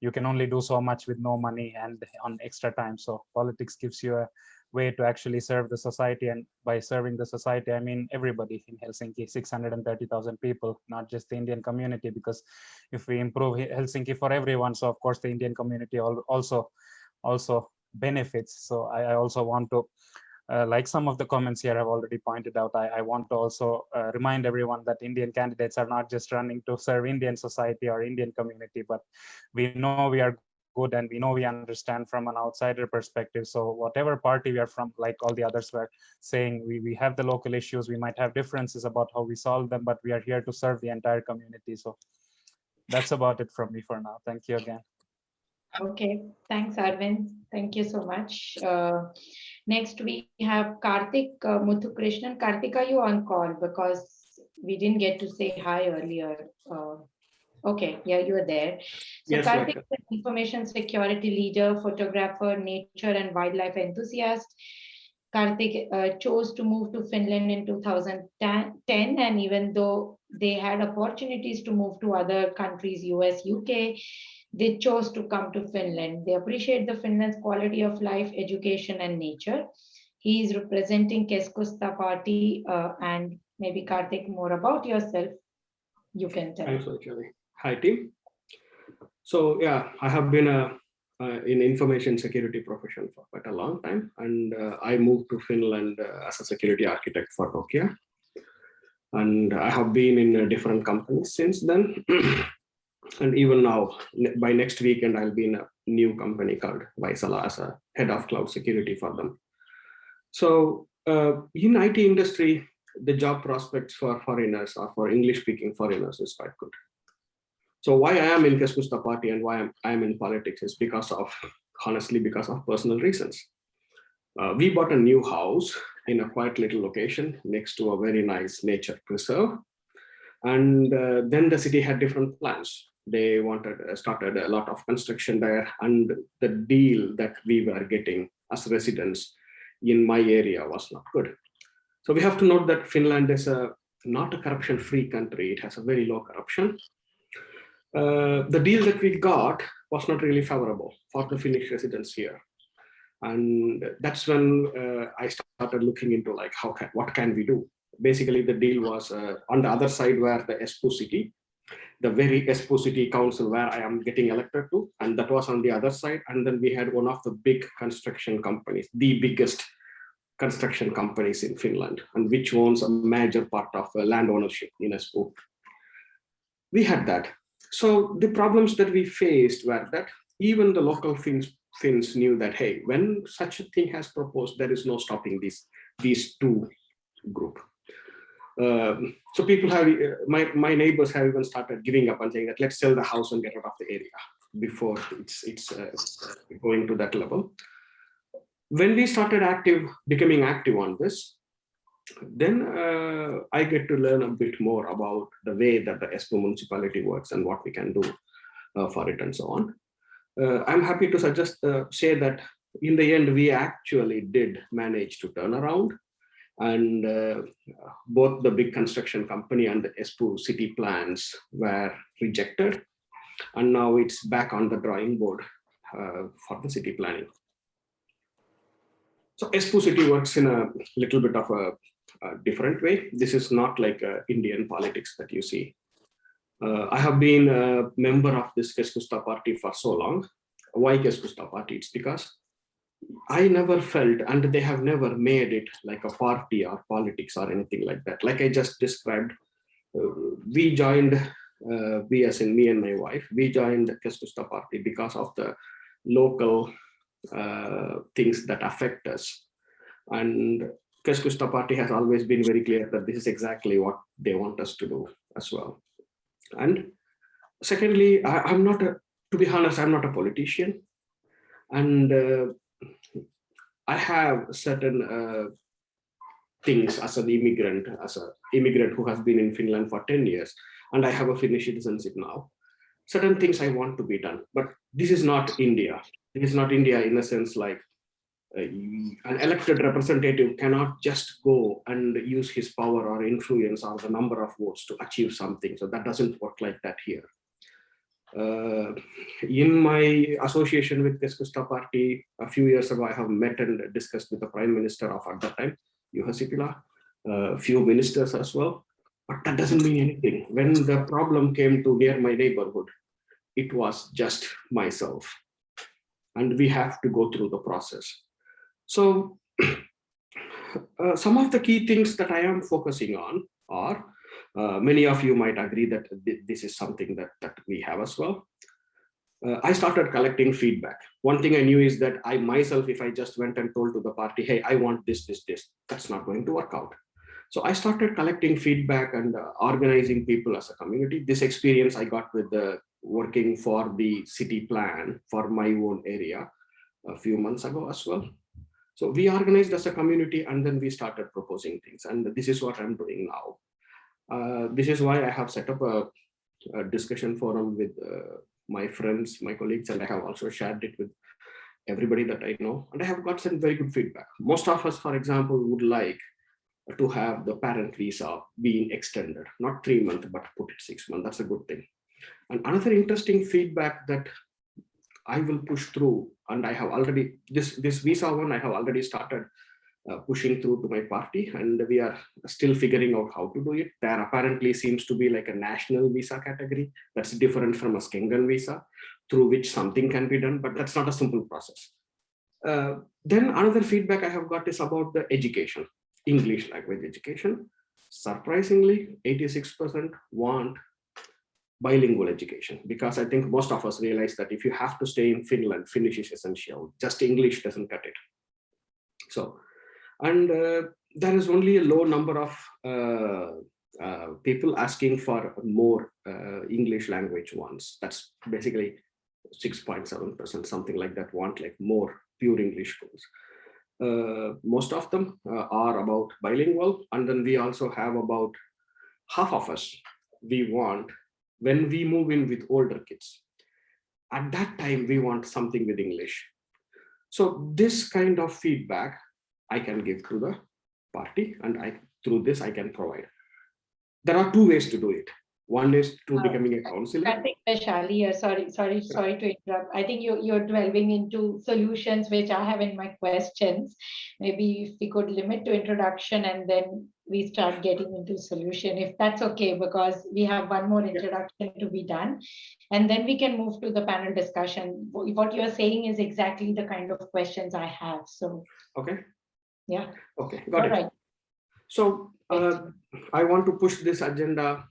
you can only do so much with no money and on extra time. So politics gives you a way to actually serve the society. And by serving the society, I mean everybody in Helsinki, 630,000 people, not just the Indian community, because if we improve Helsinki for everyone, so of course the Indian community also benefits. So I also want to, like some of the comments here have already pointed out, I want to also remind everyone that Indian candidates are not just running to serve Indian society or Indian community, but we know we are good and we know we understand from an outsider perspective. So whatever party we are from, like all the others were saying, we have the local issues, we might have differences about how we solve them, but we are here to serve the entire community. So that's about it from me for now. Thank you again. Okay, thanks, Arvind. Thank you so much. Next, we have Karthik Muthukrishnan. Karthik, are you on call? Because we didn't get to say hi earlier. Okay, yeah, you are there. So Yes, Karthik Vaishali. is an information security leader, photographer, nature and wildlife enthusiast. Karthik chose to move to Finland in 2010, and even though they had opportunities to move to other countries, US, UK, they chose to come to Finland. They appreciate the Finland's quality of life, education, and nature. He is representing Keskusta Party, and maybe Karthik, more about yourself, you can tell. Thanks, Vaishali. Hi, team. So yeah, I have been in information security profession for quite a long time, and I moved to Finland as a security architect for Nokia, and I have been in different companies since then. And even now, by next weekend, I'll be in a new company called Vaisala as a head of cloud security for them. So in IT industry, the job prospects for foreigners or for English-speaking foreigners is quite good. So why I am in Keskusta Party and why I'm in politics is honestly, because of personal reasons. We bought a new house in a quite little location next to a very nice nature preserve. And then the city had different plans. They started a lot of construction there, and the deal that we were getting as residents in my area was not good. So we have to note that Finland is not a corruption-free country. It has a very low corruption. The deal that we got was not really favorable for the Finnish residents here. And that's when I started looking into like, what can we do? Basically, the deal was on the other side where the Espoo city, the very Espoo city council where I am getting elected to, and that was on the other side. And then we had one of the big construction companies, the biggest construction companies in Finland, and which owns a major part of land ownership in Espoo. We had that. So the problems that we faced were that even the local Finns knew that, hey, when such a thing has proposed, there is no stopping these two group. So people have, my neighbors have even started giving up and saying that let's sell the house and get out of the area before it's going to that level. When we started becoming active on this, then I get to learn a bit more about the way that the Espoo municipality works and what we can do for it and so on. I'm happy to say that in the end, we actually did manage to turn around, and both the big construction company and the Espoo city plans were rejected. And now it's back on the drawing board for the city planning. So Espoo city works in a little bit of a different way. This is not like Indian politics that you see. I have been a member of this Keskusta party for so long. Why Keskusta party? It's because I never felt, and they have never made it like a party or politics or anything like that. Like I just described, we joined, we as in me and my wife, we joined the Keskusta party because of the local things that affect us. And Keskusta party has always been very clear that this is exactly what they want us to do as well. And secondly, I'm not to be honest, I'm not a politician. And I have certain things as an immigrant who has been in Finland for 10 years, and I have a Finnish citizenship now. Certain things I want to be done, but this is not India. This is not India in a sense like an elected representative cannot just go and use his power or influence or the number of votes to achieve something. So that doesn't work like that here. In my association with Keskusta party, a few years ago, I have met and discussed with the Prime Minister of at that time, Juha Sipilä, a few ministers as well. But that doesn't mean anything. When the problem came to near my neighborhood, it was just myself. And we have to go through the process. So some of the key things that I am focusing on are, many of you might agree that this is something that we have as well. I started collecting feedback. One thing I knew is that I myself, if I just went and told to the party, hey, I want this, that's not going to work out. So I started collecting feedback and organizing people as a community. This experience I got with working for the city plan for my own area a few months ago as well. So we organized as a community and then we started proposing things. And this is what I'm doing now. This is why I have set up a discussion forum with my friends, my colleagues, and I have also shared it with everybody that I know. And I have got some very good feedback. Most of us, for example, would like to have the parent visa being extended, not 3 months, but put it 6 months. That's a good thing. And another interesting feedback that I will push through, and I have already, this visa one, I have already started pushing through to my party, and we are still figuring out how to do it. There apparently seems to be like a national visa category that's different from a Schengen visa, through which something can be done, but that's not a simple process. Then another feedback I have got is about the education, English language education. Surprisingly, 86% want bilingual education, because I think most of us realize that if you have to stay in Finland, Finnish is essential. Just English doesn't cut it. So, and there is only a low number of people asking for more English language ones. That's basically 6.7%, something like that, want like more pure English schools. Most of them are about bilingual, and then we also have about half of us, we want, when we move in with older kids, at that time we want something with English. So this kind of feedback I can give to the party, and through this I can provide. There are two ways to do it. One is to becoming a councillor. I think Vaishali, sorry to interrupt. I think you're delving into solutions which I have in my questions. Maybe if we could limit to introduction and then we start getting into solution, if that's okay, because we have one more introduction to be done, and then we can move to the panel discussion. What you're saying is exactly the kind of questions I have. So okay, yeah, okay, got all it. right. So I want to push this agenda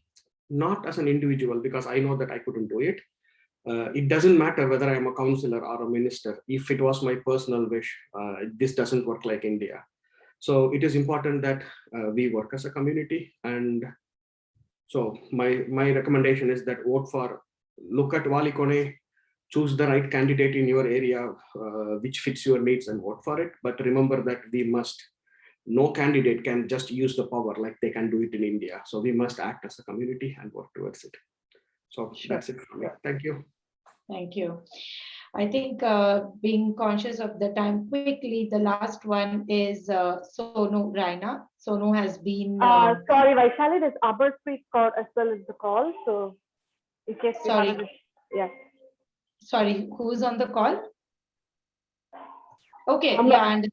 not as an individual, because I know that I couldn't do it. It doesn't matter whether I'm a councillor or a minister. If it was my personal wish, this doesn't work like India. So it is important that we work as a community. And so my recommendation is that look at Valikone, choose the right candidate in your area, which fits your needs, and vote for it. But remember that no candidate can just use the power like they can do it in India. So we must act as a community and work towards it. So sure. That's it from me. Thank you. Thank you. I think being conscious of the time, quickly, the last one is Sonu Raina. Sonu has been. Sorry, Vaishali, there's Amarpreet Kaur as well as the call. So in case we Sorry. have yeah. Sorry, who's on the call? Okay, yeah, and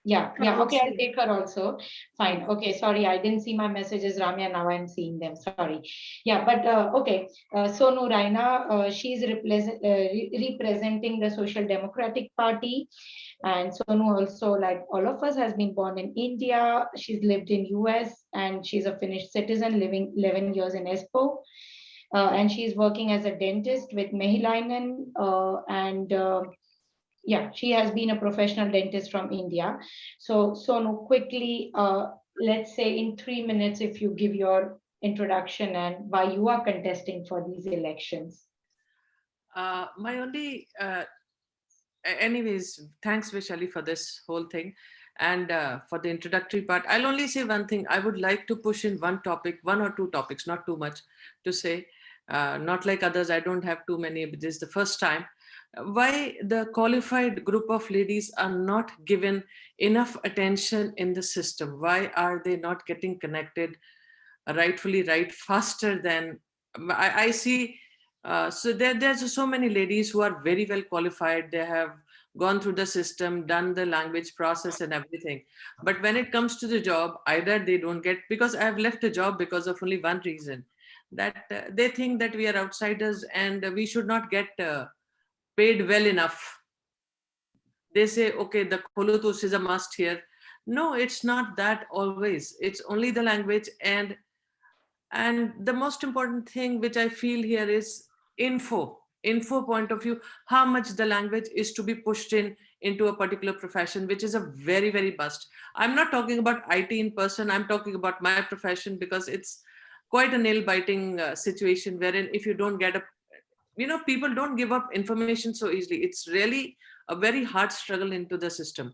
yeah, okay, I'll take her also. Fine, okay, sorry, I didn't see my messages, Ramya, now I'm seeing them, sorry. Yeah, but okay, Sonu Raina, she's representing the Social Democratic Party, and Sonu also, like all of us, has been born in India. She's lived in US, and she's a Finnish citizen living 11 years in Espoo. And she's working as a dentist with Mehilainen, and yeah, she has been a professional dentist from India. So Sonu, quickly, let's say in 3 minutes, if you give your introduction and why you are contesting for these elections. My only, anyways, thanks Vaishali for this whole thing and for the introductory part. I'll only say one thing. I would like to push in one topic, one or two topics, not too much to say. Not like others, I don't have too many, but this is the first time. Why the qualified group of ladies are not given enough attention in the system? Why are they not getting connected rightfully faster than I see? So there's so many ladies who are very well qualified. They have gone through the system, done the language process and everything. But when it comes to the job, either they don't get, because I have left a job because of only one reason, that they think that we are outsiders and we should not get paid well enough. They say, okay, the Kholutus is a must here. No, it's not that always. It's only the language. And the most important thing which I feel here is info point of view, how much the language is to be pushed into a particular profession, which is a very, very must. I'm not talking about IT in person. I'm talking about my profession, because it's quite a nail-biting situation wherein if you don't get people don't give up information so easily. It's really a very hard struggle into the system.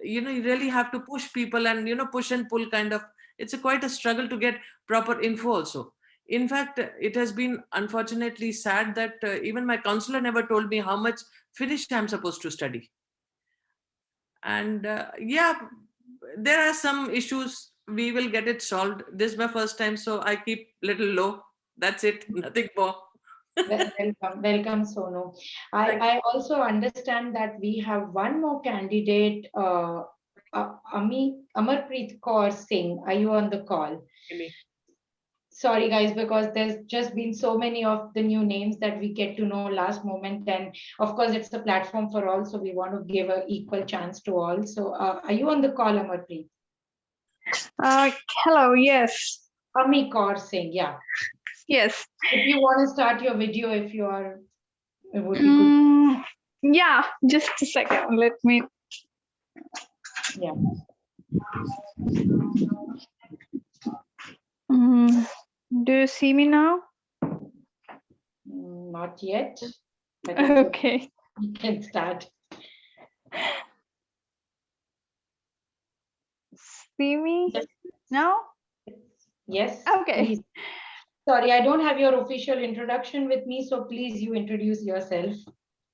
You really have to push people and, push and pull kind of. It's quite a struggle to get proper info also. In fact, it has been unfortunately sad that even my counselor never told me how much Finnish I'm supposed to study. And yeah, there are some issues. We will get it solved. This is my first time, so I keep little low. That's it, nothing more. Welcome, Sonu. I also understand that we have one more candidate, Amarpreet Kaur Singh. Are you on the call? Sorry, guys, because there's just been so many of the new names that we get to know last moment. And of course, it's a platform for all, so we want to give an equal chance to all. So are you on the call, Amarpreet? Hello, yes. Ami Kaur Singh, yeah. Yes. If you want to start your video, if you are, it would be good. Yeah, just a second. Let me. Yeah. Do you see me now? Not yet. Okay. You can start. See me now? Yes. Okay. Please. Sorry, I don't have your official introduction with me, so please you introduce yourself.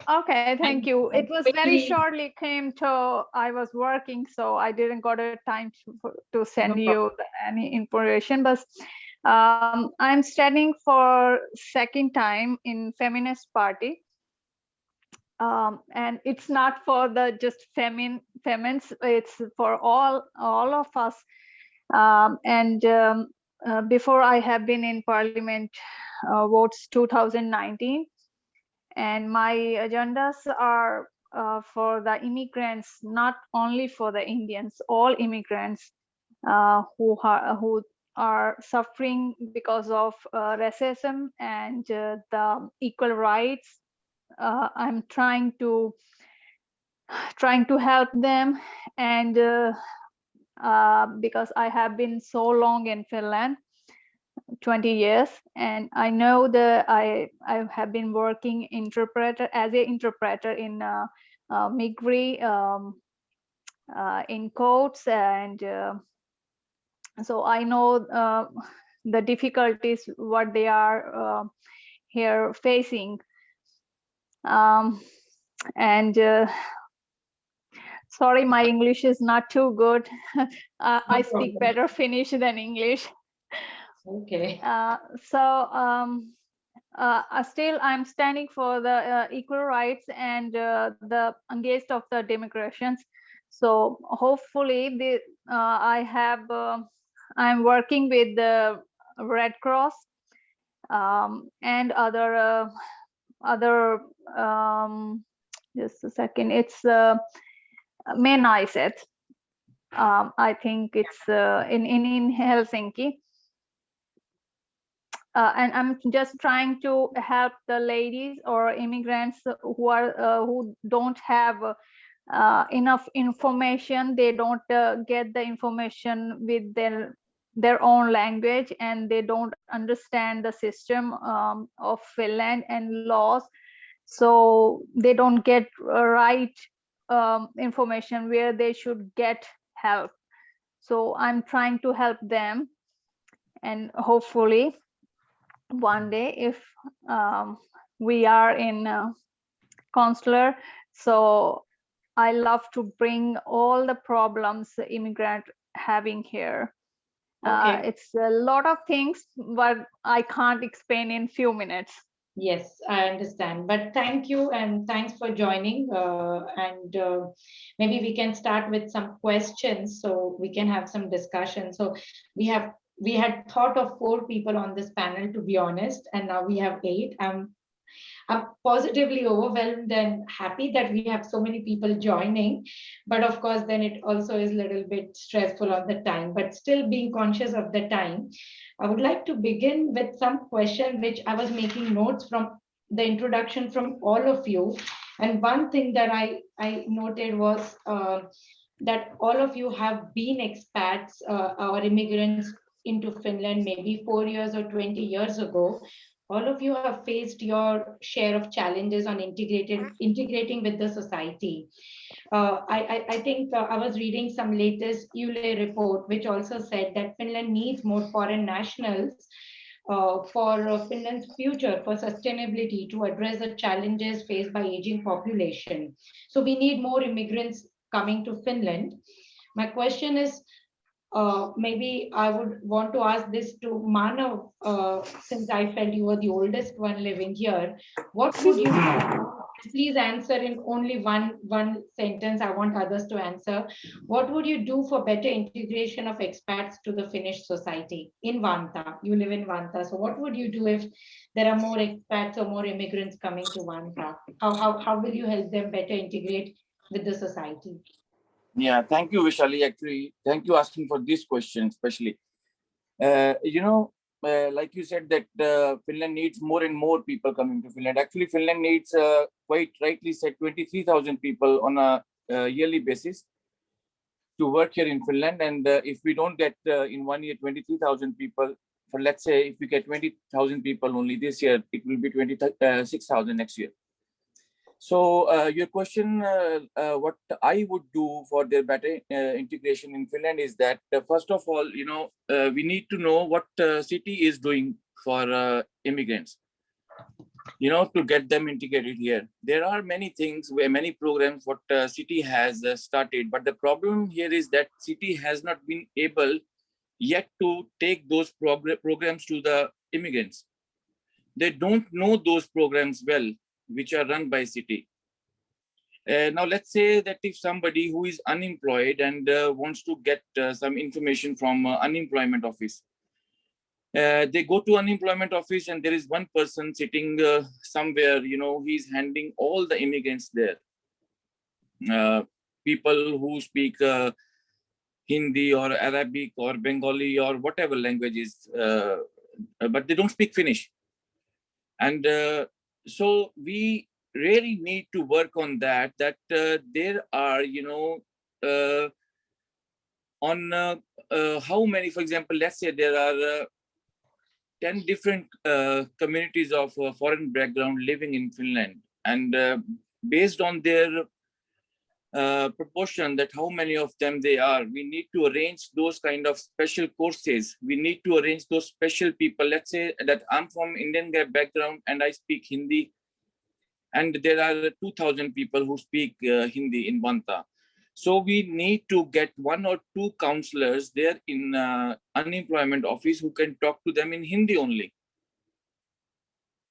Okay, thank you. It was very shortly came to, I was working, so I didn't got a time to send you any information, but I'm standing for second time in feminist party. And it's not for the just femins, it's for all of us. Before I have been in parliament votes 2019, and my agendas are for the immigrants, not only for the Indians, all immigrants who are suffering because of racism and the equal rights. I'm trying to help them, and because I have been so long in Finland, 20 years, and I know that I have been working as an interpreter in Migri, in courts, and so I know the difficulties what they are here facing. And sorry, my English is not too good. I speak better Finnish than English. Okay. Still, I'm standing for the equal rights and the against of the democracies. So hopefully, I'm working with the Red Cross and other just a second. It's main ISET. I think it's in Helsinki. And I'm just trying to help the ladies or immigrants who don't have enough information. They don't get the information with their own language, and they don't understand the system of Finland and laws. So they don't get right information where they should get help. So I'm trying to help them, and hopefully one day if we are in consular, so I love to bring all the problems the immigrant having here. It's a lot of things, but I can't explain in few minutes. Yes, I understand. But thank you and thanks for joining. Maybe we can start with some questions so we can have some discussion. So we had thought of 4 people on this panel, to be honest, and now we have 8. I'm positively overwhelmed and happy that we have so many people joining. But of course, then it also is a little bit stressful on the time, but still being conscious of the time. I would like to begin with some question which I was making notes from the introduction from all of you. And one thing that I noted was that all of you have been expats or immigrants into Finland maybe 4 years or 20 years ago. All of you have faced your share of challenges on integrating with the society. I think I was reading some latest ULE report, which also said that Finland needs more foreign nationals for Finland's future, for sustainability, to address the challenges faced by aging population. So we need more immigrants coming to Finland. My question is, maybe I would want to ask this to Manav, since I felt you were the oldest one living here. What would you do? Please answer in only one sentence. I want others to answer. What would you do for better integration of expats to the Finnish society in Vantaa? You live in Vantaa, so what would you do if there are more expats or more immigrants coming to Vantaa? How will you help them better integrate with the society? Yeah, thank you, Vishali. Actually, thank you asking for this question, especially. Like you said that Finland needs more and more people coming to Finland. Actually, Finland needs, quite rightly said, 23,000 people on a yearly basis to work here in Finland. And if we don't get in 1 year 23,000 people, for let's say if we get 20,000 people only this year, it will be 26,000 next year. So your question, what I would do for their better integration in Finland is that first of all, we need to know what city is doing for immigrants, to get them integrated here. There are many things, many programs what city has started, but the problem here is that city has not been able yet to take those programs to the immigrants. They don't know those programs well, which are run by city. Now, let's say that if somebody who is unemployed and wants to get some information from unemployment office, they go to unemployment office and there is one person sitting somewhere, he's handling all the immigrants there. People who speak Hindi or Arabic or Bengali or whatever languages, but they don't speak Finnish. And so we really need to work on that there are on how many, for example, let's say there are 10 different communities of foreign background living in Finland, and based on their proportion, that how many of them they are, we need to arrange those kind of special courses. We need to arrange those special people. Let's say that I'm from Indian background and I speak Hindi. and there are 2,000 people who speak Hindi in Banta. So we need to get 1 or 2 counselors there in unemployment office who can talk to them in Hindi only.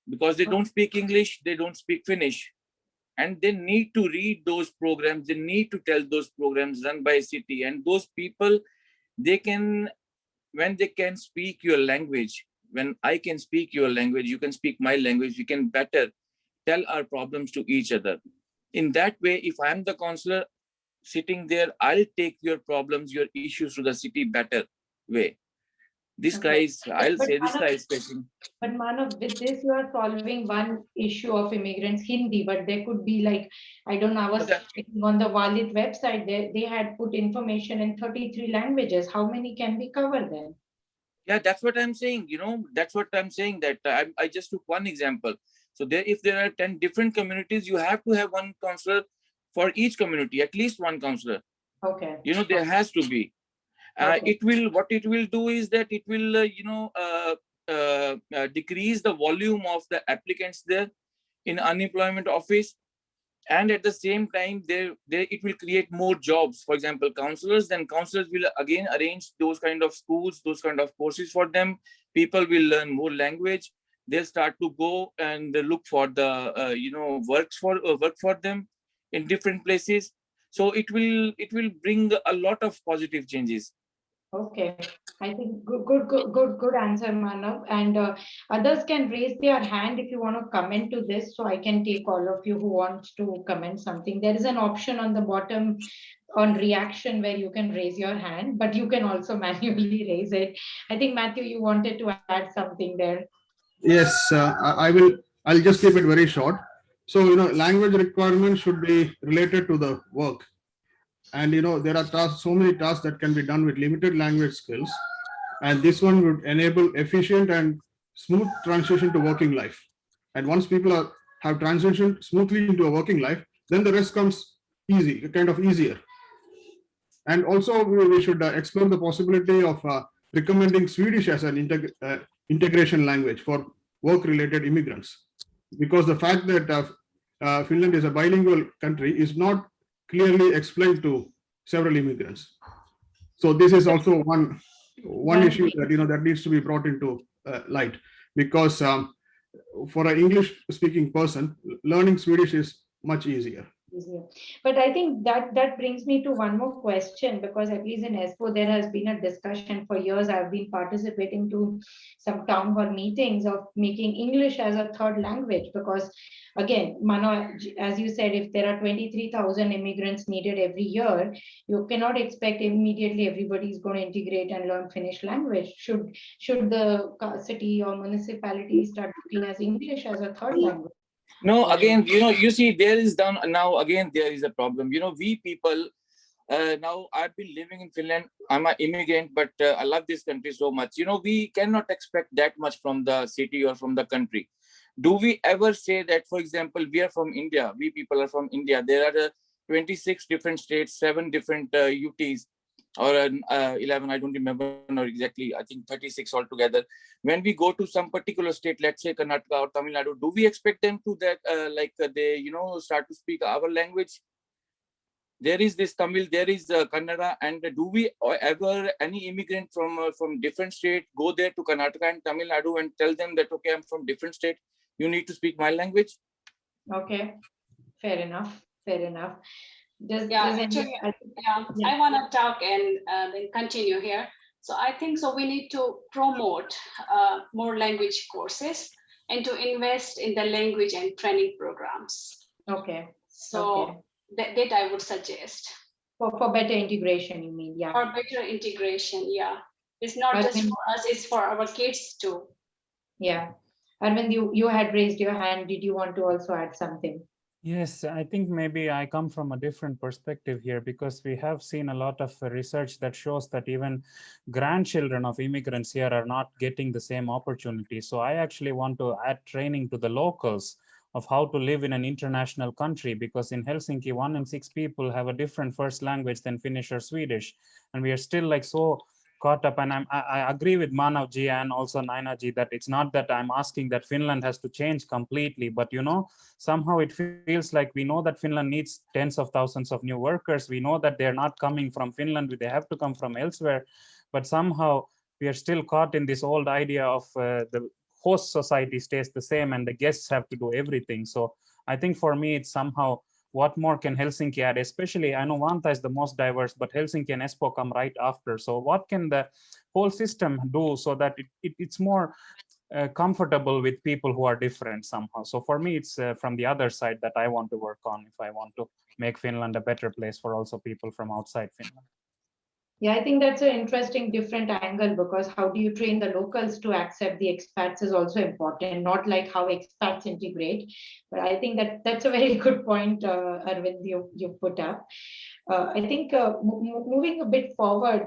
Because they don't speak English, they don't speak Finnish. And they need to read those programs, they need to tell those programs run by a city. And those people, they can, when they can speak your language, when I can speak your language, you can speak my language, we can better tell our problems to each other. In that way, if I'm the counselor sitting there, I'll take your problems, your issues to the city better way. This guy is, I'll say this guy is facing. But Manav, with this, you are solving one issue of immigrants, Hindi, but there could be like, I don't know, I was on the Walid website, they had put information in 33 languages. How many can we cover then? Yeah, that's what I'm saying. You know, that's what I'm saying, that I just took one example. So there, if there are 10 different communities, you have to have one counselor for each community, at least one counselor. Okay. You know, there has to be. Okay. What it will do is that it will, decrease the volume of the applicants there in unemployment office. And at the same time, it will create more jobs. For example, counselors, then counselors will again arrange those kind of schools, those kind of courses for them. People will learn more language. They'll start to go and look for the, work for them in different places. So it will bring a lot of positive changes. Okay, I think good answer, Manav. And others can raise their hand if you want to comment to this, so I can take all of you who want to comment something. There is an option on the bottom on reaction where you can raise your hand, but you can also manually raise it. I think Matthew, you wanted to add something there. Yes, I will. I'll just keep it very short. So, language requirements should be related to the work. And, there are tasks, so many tasks that can be done with limited language skills. And this one would enable efficient and smooth transition to working life. And once people have transitioned smoothly into a working life, then the rest comes easy, kind of easier. And also, we should explore the possibility of recommending Swedish as an integration language for work-related immigrants, because the fact that Finland is a bilingual country is not clearly explained to several immigrants. So this is also one issue that that needs to be brought into light, because for an English-speaking person, learning Swedish is much easier. But I think that brings me to one more question, because at least in ESPO there has been a discussion for years. I've been participating to some town hall meetings of making English as a third language, because again, Mano, as you said, if there are 23,000 immigrants needed every year, you cannot expect immediately everybody is going to integrate and learn Finnish language. Should the city or municipality start looking as English as a third language? No, again, you see, there is a problem. We people, now I've been living in Finland. I'm an immigrant, but I love this country so much. We cannot expect that much from the city or from the country. Do we ever say that, for example, we are from India, we people are from India. There are 26 different states, 7 different UTs, or 11, I don't remember now exactly, I think 36 altogether. When we go to some particular state, let's say Karnataka or Tamil Nadu, do we expect them to they start to speak our language? There is this Tamil, there is Kannada, and do we ever, any immigrant from different state, go there to Karnataka and Tamil Nadu and tell them that, okay, I'm from different state, you need to speak my language? Okay, fair enough. I want to talk and then continue here. So I think so we need to promote more language courses and to invest in the language and training programs. Okay. So that I would suggest. For better integration, you mean? Yeah. For better integration, yeah. It's not just for us, it's for our kids too. Yeah. Arvind, you had raised your hand. Did you want to also add something? Yes, I think maybe I come from a different perspective here, because we have seen a lot of research that shows that even grandchildren of immigrants here are not getting the same opportunity. So I actually want to add training to the locals of how to live in an international country, because in Helsinki, 1 in 6 people have a different first language than Finnish or Swedish. And we are still so caught up, and I agree with Manav ji and also Naina ji that it's not that I'm asking that Finland has to change completely, but somehow it feels like we know that Finland needs tens of thousands of new workers. We know that they're not coming from Finland, they have to come from elsewhere, but somehow we are still caught in this old idea of the host society stays the same and the guests have to do everything. So I think for me, it's somehow, what more can Helsinki add? Especially, I know Vantaa is the most diverse, but Helsinki and Espoo come right after. So what can the whole system do so that it's more comfortable with people who are different somehow? So for me, it's from the other side that I want to work on if I want to make Finland a better place for also people from outside Finland. Yeah, I think that's an interesting different angle, because how do you train the locals to accept the expats is also important, not like how expats integrate. But I think that's a very good point, Arvind, you put up. I think moving a bit forward,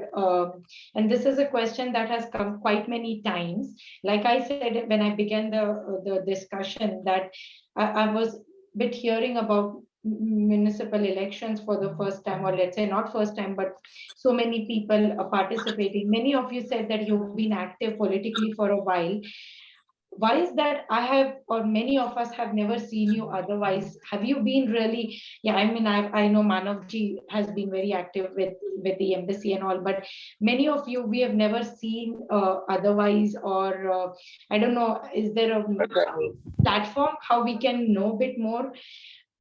and this is a question that has come quite many times. Like I said when I began the discussion, that I was a bit hearing about municipal elections for the first time, or let's say not first time, but so many people are participating. Many of you said that you've been active politically for a while. Why is that? I have, or many of us have never seen you otherwise. Have you been really? Yeah, I mean, I know Manavji has been very active with the embassy and all, but many of you we have never seen otherwise, or I don't know, is there a platform how we can know a bit more?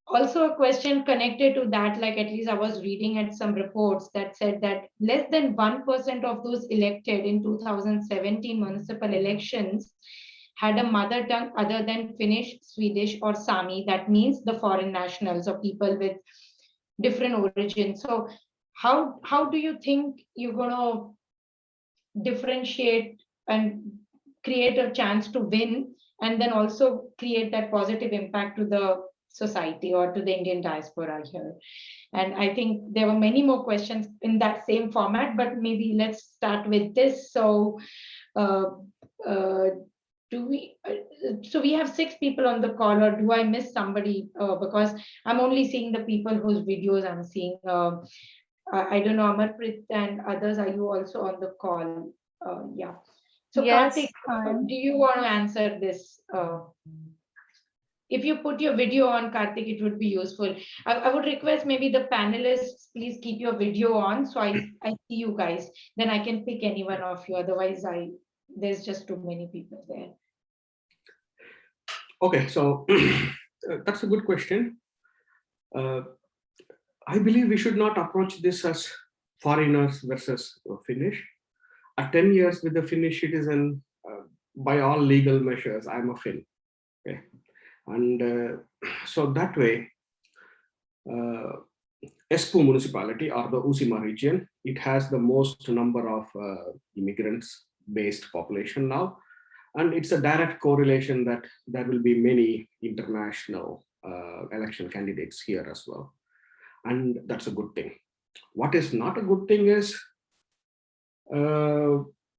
Also a question connected to that, like at least I was reading at some reports that said that less than 1% of those elected in 2017 municipal elections had a mother tongue other than Finnish, Swedish, or Sami. That means the foreign nationals or people with different origins. So how do you think you're going to differentiate and create a chance to win, and then also create that positive impact to the society or to the Indian diaspora here? And I think there were many more questions in that same format, but maybe let's start with this. So so we have 6 people on the call, or do I miss somebody? Because I'm only seeing the people whose videos I'm seeing. I don't know, Amarprit and others, are you also on the call? Yeah. So Yes, Karthik, do you want to answer this? If you put your video on, Karthik, it would be useful. I would request maybe the panelists, please keep your video on so I see you guys. Then I can pick any one of you. Otherwise, there's just too many people there. Okay, so that's a good question. I believe we should not approach this as foreigners versus Finnish. At 10 years with the Finnish citizen, by all legal measures, I'm a Finn. Okay, and so that way, Espoo municipality, or the Uusimaa region, it has the most number of immigrants-based population now, and it's a direct correlation that there will be many international election candidates here as well, and that's a good thing. What is not a good thing is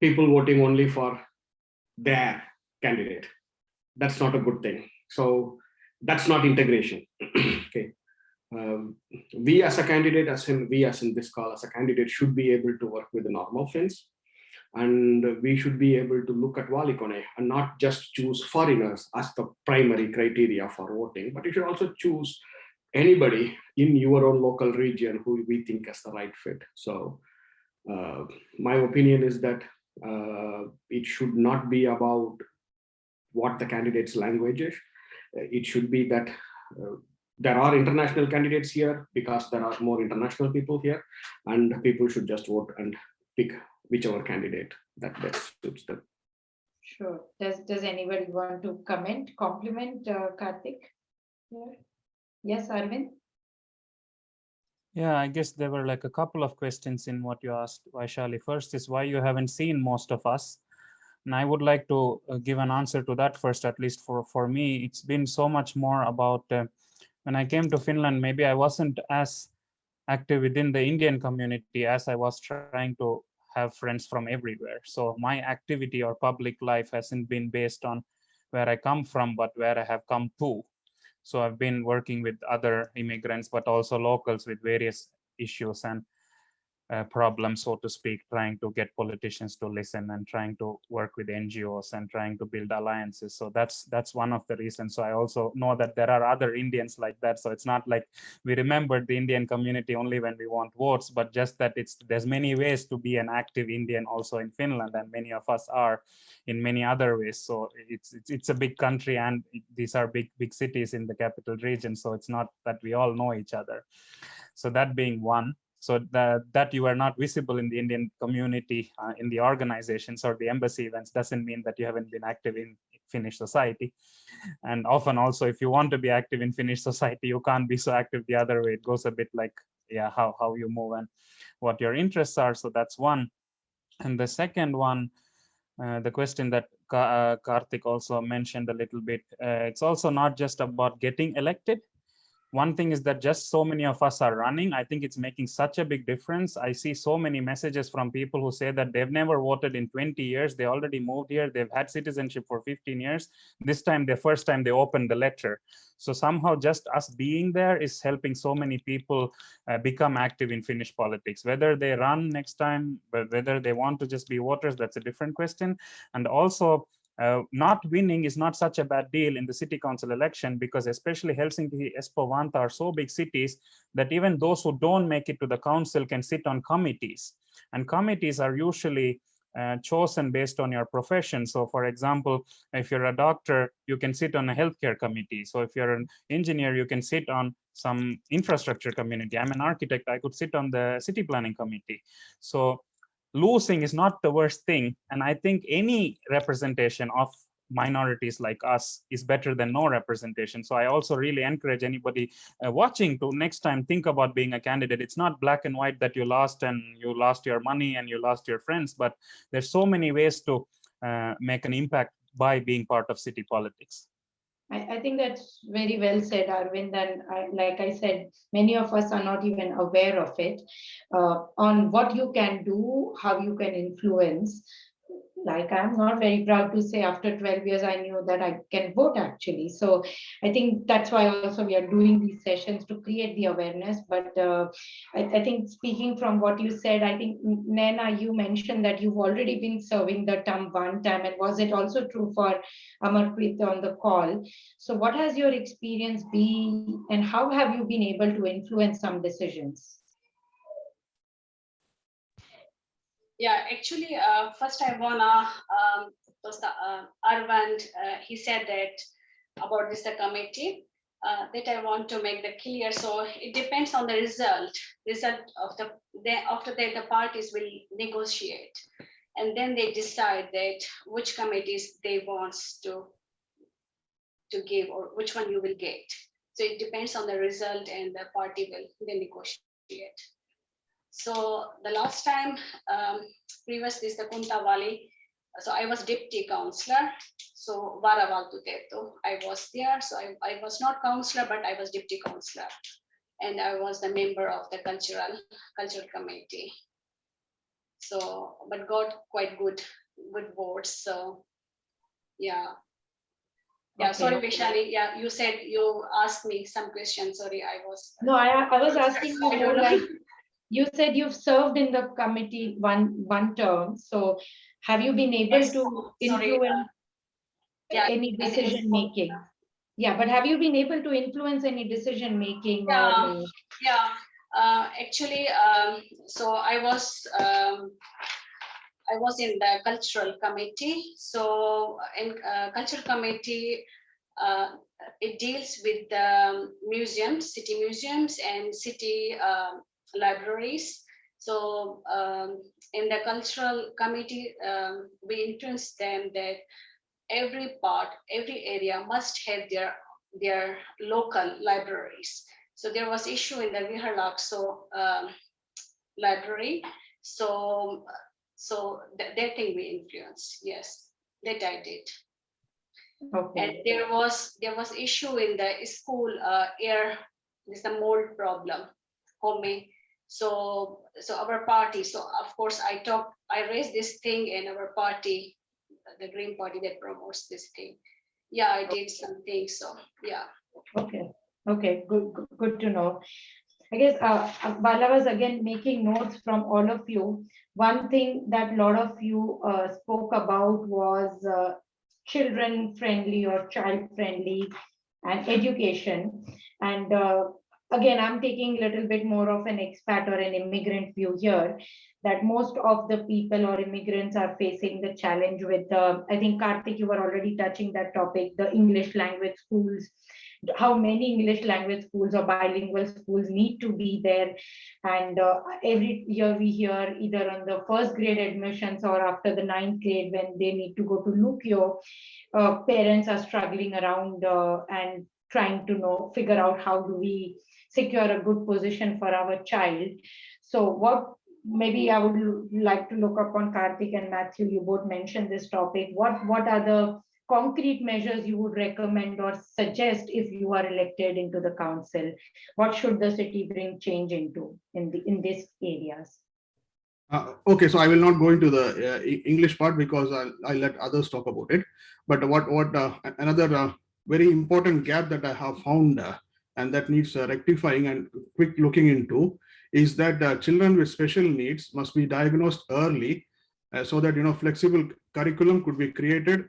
people voting only for their candidate. That's not a good thing. So that's not integration. Okay. We as a candidate, we as in this call as a candidate, should be able to work with the normal Finns, and we should be able to look at Valikone and not just choose foreigners as the primary criteria for voting, but you should also choose anybody in your own local region who we think is the right fit. So my opinion is that it should not be about what the candidate's language is. It should be that there are international candidates here because there are more international people here, and people should just vote and pick whichever candidate that best suits them. Sure. Does anybody want to compliment Karthik? Yeah. Yes, Arvind? Yeah, I guess there were like a couple of questions in what you asked, Vaishali. First is why you haven't seen most of us. And I would like to give an answer to that first, at least for me. It's been so much more about when I came to Finland, maybe I wasn't as active within the Indian community as I was trying to have friends from everywhere. So my activity or public life hasn't been based on where I come from, but where I have come to. So I've been working with other immigrants, but also locals with various issues. And problem, so to speak, trying to get politicians to listen and trying to work with NGOs and trying to build alliances. So that's one of the reasons. So I also know that there are other Indians like that. So it's not like we remember the Indian community only when we want votes, but just that there's many ways to be an active Indian also in Finland, and many of us are in many other ways. So it's a big country, and these are big cities in the capital region. So it's not that we all know each other. So that being one. So that you are not visible in the Indian community, in the organizations or the embassy events, doesn't mean that you haven't been active in Finnish society. And often also, if you want to be active in Finnish society, you can't be so active the other way. It goes a bit like, yeah, how you move and what your interests are. So that's one. And the second one, the question that Karthik also mentioned a little bit, it's also not just about getting elected. One thing is that just so many of us are running. I think it's making such a big difference. I see so many messages from people who say that they've never voted in 20 years. They already moved here. They've had citizenship for 15 years. This time, the first time they opened the letter. So somehow just us being there is helping so many people become active in Finnish politics. Whether they run next time, but whether they want to just be voters, that's a different question. And also, not winning is not such a bad deal in the city council election, because especially Helsinki, Espoo, Vantaa are so big cities that even those who don't make it to the council can sit on committees. And committees are usually chosen based on your profession. So for example, if you're a doctor, you can sit on a healthcare committee. So if you're an engineer, you can sit on some infrastructure committee. I'm an architect, I could sit on the city planning committee. So losing is not the worst thing. And I think any representation of minorities like us is better than no representation. So I also really encourage anybody watching to next time think about being a candidate. It's not black and white that you lost and you lost your money and you lost your friends, but there's so many ways to make an impact by being part of city politics. I think that's very well said, Arvind. And like I said, many of us are not even aware of it, on what you can do, how you can influence. Like, I'm not very proud to say after 12 years, I knew that I can vote actually. So I think that's why also we are doing these sessions to create the awareness. But I think speaking from what you said, I think, Naina, you mentioned that you've already been serving the term one time. And was it also true for Amarpreet on the call? So what has your experience been, and how have you been able to influence some decisions? Yeah, actually, first I wanna, Arvind, he said that about this committee, that I want to make the clear. So it depends on the result of after that the parties will negotiate, and then they decide that which committees they want to give or which one you will get. So it depends on the result, and the party will then negotiate. So the last time, previous this the Kuntavali, so I was deputy councillor. So Varavaltuteto, I was there. So I was not councillor, but I was deputy councillor, and I was the member of the cultural committee. So, but got quite good votes. So, yeah. Yeah, Okay. sorry, Vaishali. Yeah, you said you asked me some questions. Sorry, I was. No, I was asking you more like, you said you've served in the committee one term. So have you been able to influence any decision making? Yeah, but have you been able to influence any decision making? Yeah, actually, so I was in the cultural committee. So in cultural committee, it deals with the museums, city museums and city libraries. So in the cultural committee, we influence them that every area must have their local libraries. So there was issue in the Viharlakso library. So that thing we influence. Yes, that I did. Okay. And there was issue in the school air. There's a mold problem. So our party. So of course I raised this thing in our party, the Green Party that promotes this thing. Yeah, I did something. So yeah. Okay. Good to know. I guess while I was again making notes from all of you, one thing that a lot of you spoke about was children friendly or child friendly and education. And again, I'm taking a little bit more of an expat or an immigrant view here, that most of the people or immigrants are facing the challenge with, I think Karthik, you were already touching that topic, the English language schools, how many English language schools or bilingual schools need to be there. And every year we hear either on the first grade admissions or after the ninth grade when they need to go to Lukio, parents are struggling around and trying to figure out how do we secure a good position for our child. So what maybe I would like to look upon Karthik and Matthew, you both mentioned this topic. What are the concrete measures you would recommend or suggest if you are elected into the council? What should the city bring change into in these areas? Okay, so I will not go into the English part because I'll let others talk about it. But what another very important gap that I have found and that needs rectifying and quick looking into is that children with special needs must be diagnosed early so that flexible curriculum could be created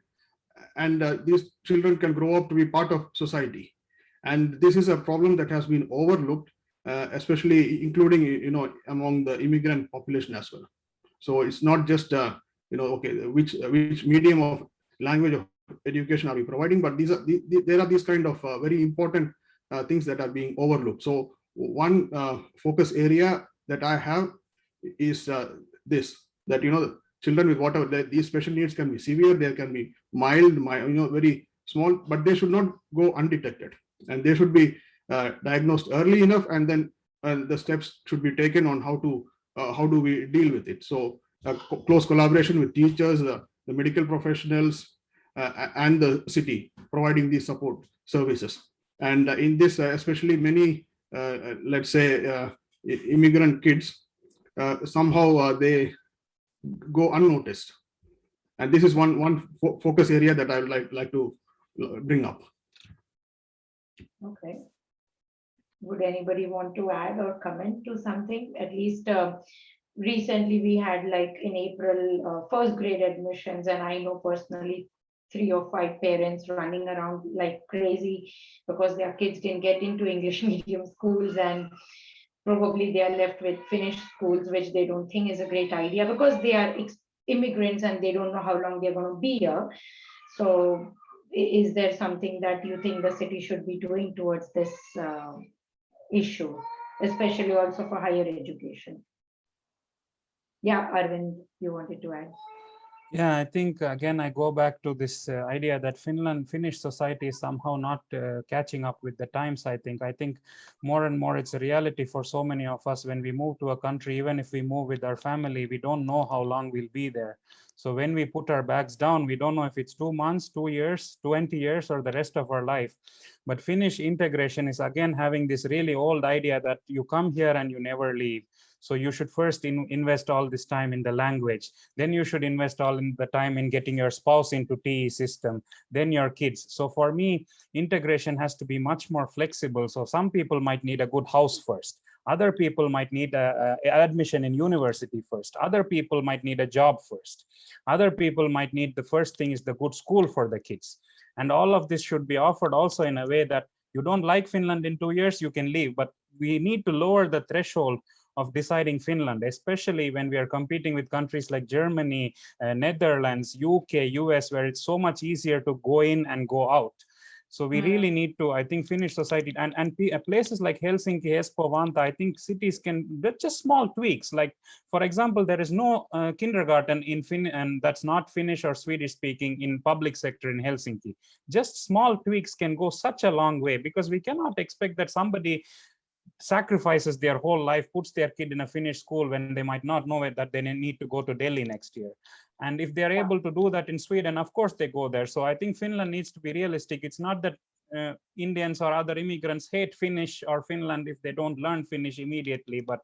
and these children can grow up to be part of society. And this is a problem that has been overlooked, especially including among the immigrant population as well. So it's not just okay, which medium of language of education are we providing, but there are these kind of very important things that are being overlooked. So one focus area that I have is this, that children with whatever these special needs can be severe, they can be mild, very small, but they should not go undetected, and they should be diagnosed early enough, and then the steps should be taken on how do we deal with it. So close collaboration with teachers, the medical professionals, and the city providing these support services. And in this, especially many, let's say, immigrant kids, somehow they go unnoticed. And this is one focus area that I would like to bring up. Okay. Would anybody want to add or comment to something? At least recently we had, like in April, first grade admissions, and I know personally 3 or 5 parents running around like crazy because their kids didn't get into English medium schools, and probably they are left with Finnish schools, which they don't think is a great idea because they are immigrants and they don't know how long they're going to be here. So is there something that you think the city should be doing towards this issue, especially also for higher education? Yeah, Arvind, you wanted to add? Yeah, I think again I go back to this idea that Finnish society is somehow not catching up with the times. I think more and more it's a reality for so many of us. When we move to a country, even if we move with our family, we don't know how long we'll be there. So when we put our bags down, we don't know if it's 2 months, 2 years, 20 years, or the rest of our life. But Finnish integration is again having this really old idea that you come here and you never leave. So you should first invest all this time in the language. Then you should invest all in the time in getting your spouse into TE system, then your kids. So for me, integration has to be much more flexible. So some people might need a good house first. Other people might need admission in university first. Other people might need a job first. Other people might need, the first thing is the good school for the kids. And all of this should be offered also in a way that you don't like Finland in 2 years, you can leave. But we need to lower the threshold of deciding Finland, especially when we are competing with countries like Germany, Netherlands, UK, US, where it's so much easier to go in and go out. So we really need to, I think, Finnish society and places like Helsinki, Espoo, Vantaa, I think cities can, just small tweaks. Like, for example, there is no kindergarten in and that's not Finnish or Swedish speaking in public sector in Helsinki. Just small tweaks can go such a long way, because we cannot expect that somebody sacrifices their whole life, puts their kid in a Finnish school when they might not know it, that they need to go to Delhi next year. And if they're able to do that in Sweden, of course they go there. So I think Finland needs to be realistic. It's not that Indians or other immigrants hate Finnish or Finland if they don't learn Finnish immediately, but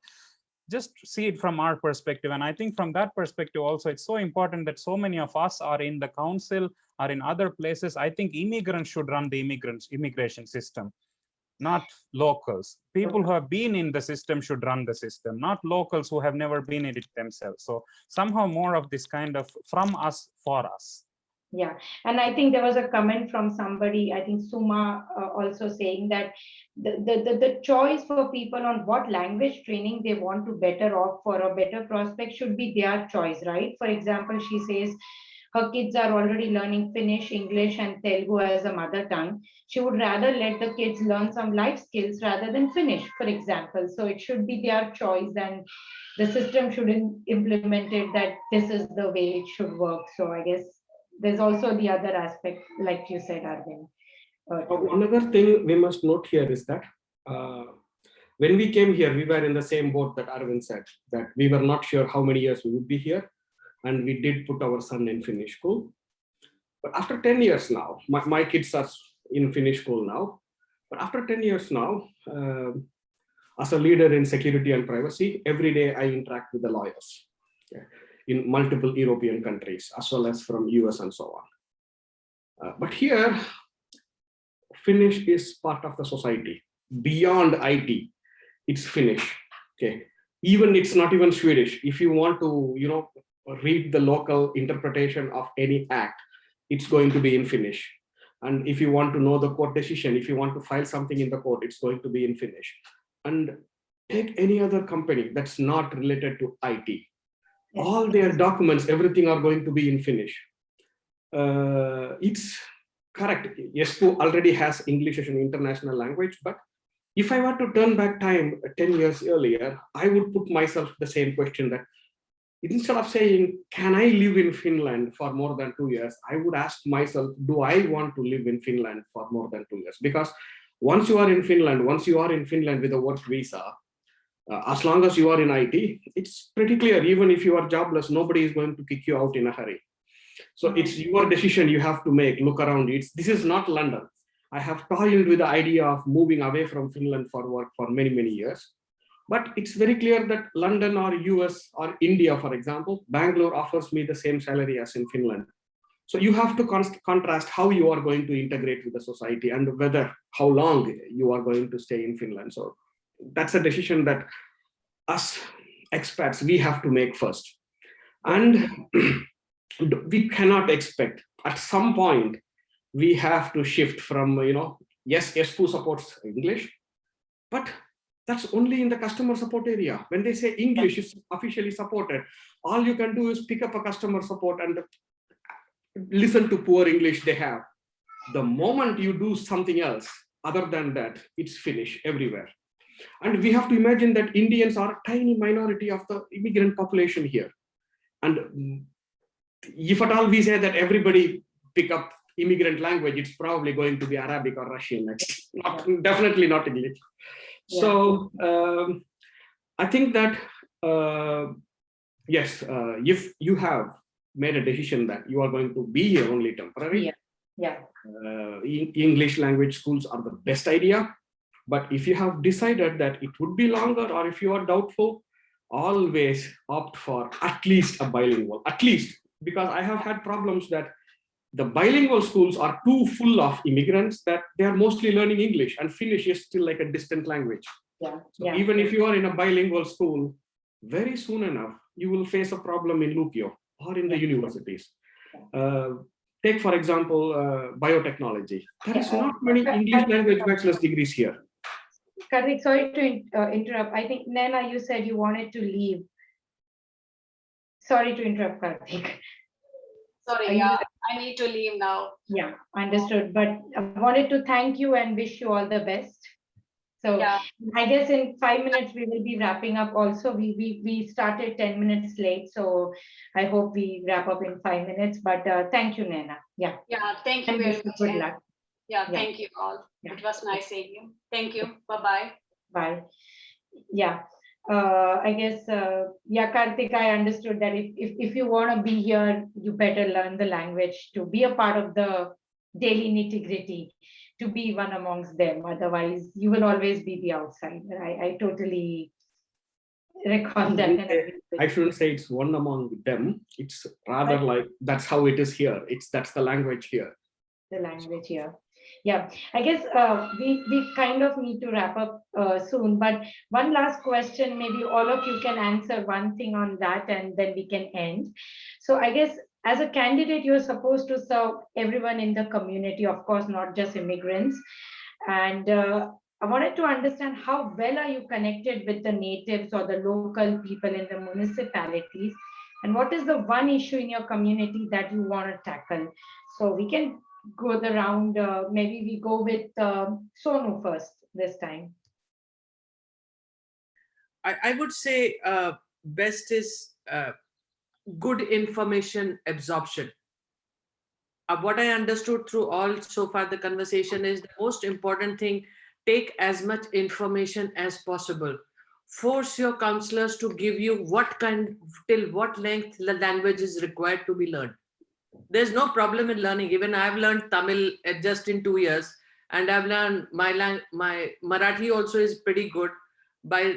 just see it from our perspective. And I think from that perspective also, it's so important that so many of us are in the council, are in other places. I think immigrants should run the immigration system. not locals. People who have been in the system should run the system, not locals who have never been in it themselves. So somehow more of this kind of from us, for us. Yeah, and I think there was a comment from somebody, I think Suma, also saying that the choice for people on what language training they want to better off for a better prospect should be their choice, right? For example, she says her kids are already learning Finnish, English, and Telugu as a mother tongue. She would rather let the kids learn some life skills rather than Finnish, for example. So it should be their choice, and the system shouldn't implement it that this is the way it should work. So I guess there's also the other aspect, like you said, Arvind. Another thing we must note here is that when we came here, we were in the same boat that Arvind said, that we were not sure how many years we would be here. And we did put our son in Finnish school. But after 10 years now, my kids are in Finnish school now. But after 10 years now, as a leader in security and privacy, every day I interact with the lawyers in multiple European countries, as well as from US and so on. But here, Finnish is part of the society. Beyond IT, it's Finnish. Okay, even it's not even Swedish. If you want to, read the local interpretation of any act, it's going to be in Finnish. And if you want to know the court decision, if you want to file something in the court, it's going to be in Finnish. And take any other company that's not related to IT. Yes. All their documents, everything are going to be in Finnish. It's correct. Espoo already has English as an international language, but if I were to turn back time 10 years earlier, I would put myself the same question that instead of saying, can I live in Finland for more than 2 years? I would ask myself, do I want to live in Finland for more than 2 years? Because once you are in Finland with a work visa, as long as you are in IT, it's pretty clear, even if you are jobless, nobody is going to kick you out in a hurry. So it's your decision you have to make, look around. This is not London. I have toiled with the idea of moving away from Finland for work for many, many years. But it's very clear that London or US or India, for example, Bangalore offers me the same salary as in Finland. So you have to contrast how you are going to integrate with the society and how long you are going to stay in Finland. So that's a decision that us expats, we have to make first. And we cannot expect, at some point, we have to shift from, yes, Espoo supports English, but that's only in the customer support area. When they say English is officially supported, all you can do is pick up a customer support and listen to poor English they have. The moment you do something else, other than that, it's Finnish everywhere. And we have to imagine that Indians are a tiny minority of the immigrant population here. And if at all we say that everybody pick up immigrant language, it's probably going to be Arabic or Russian next. Definitely not English. Yeah. So I think that, yes, if you have made a decision that you are going to be here only temporary, English language schools are the best idea. But if you have decided that it would be longer, or if you are doubtful, always opt for at least a bilingual, at least, because I have had problems that the bilingual schools are too full of immigrants that they are mostly learning English, and Finnish is still like a distant language. So even if you are in a bilingual school, very soon enough, you will face a problem in Lukio or in the universities. Take, for example, biotechnology. There is not many English language bachelor's degrees here. Karthik, sorry to interrupt. I think, Naina, you said you wanted to leave. Sorry to interrupt, Karthik. Sorry, I need to leave now. Yeah, understood. But I wanted to thank you and wish you all the best. So I guess in 5 minutes, we will be wrapping up also. We started 10 minutes late, so I hope we wrap up in 5 minutes. But thank you, Naina. Yeah, thank you very much. Good luck. Thank you all. It was nice seeing you. Thank you. Bye-bye. Bye. Yeah. I guess, Karthik, I understood that if you want to be here, you better learn the language to be a part of the daily nitty-gritty, to be one amongst them. Otherwise, you will always be the outsider. I totally recall that. I shouldn't say it's one among them. It's rather like that's how it is here. That's the language here. The language here. Yeah, I guess we kind of need to wrap up soon, but one last question, maybe all of you can answer one thing on that and then we can end. So I guess as a candidate, you're supposed to serve everyone in the community, of course, not just immigrants. And I wanted to understand how well are you connected with the natives or the local people in the municipalities? And what is the one issue in your community that you want to tackle? So we can go the round, maybe we go with Sonu first this time. I would say best is good information absorption. What I understood through all so far the conversation is the most important thing, take as much information as possible. Force your counselors to give you till what length the language is required to be learned. There's no problem in learning. Even I've learned Tamil just in 2 years, and I've learned my Marathi also is pretty good. By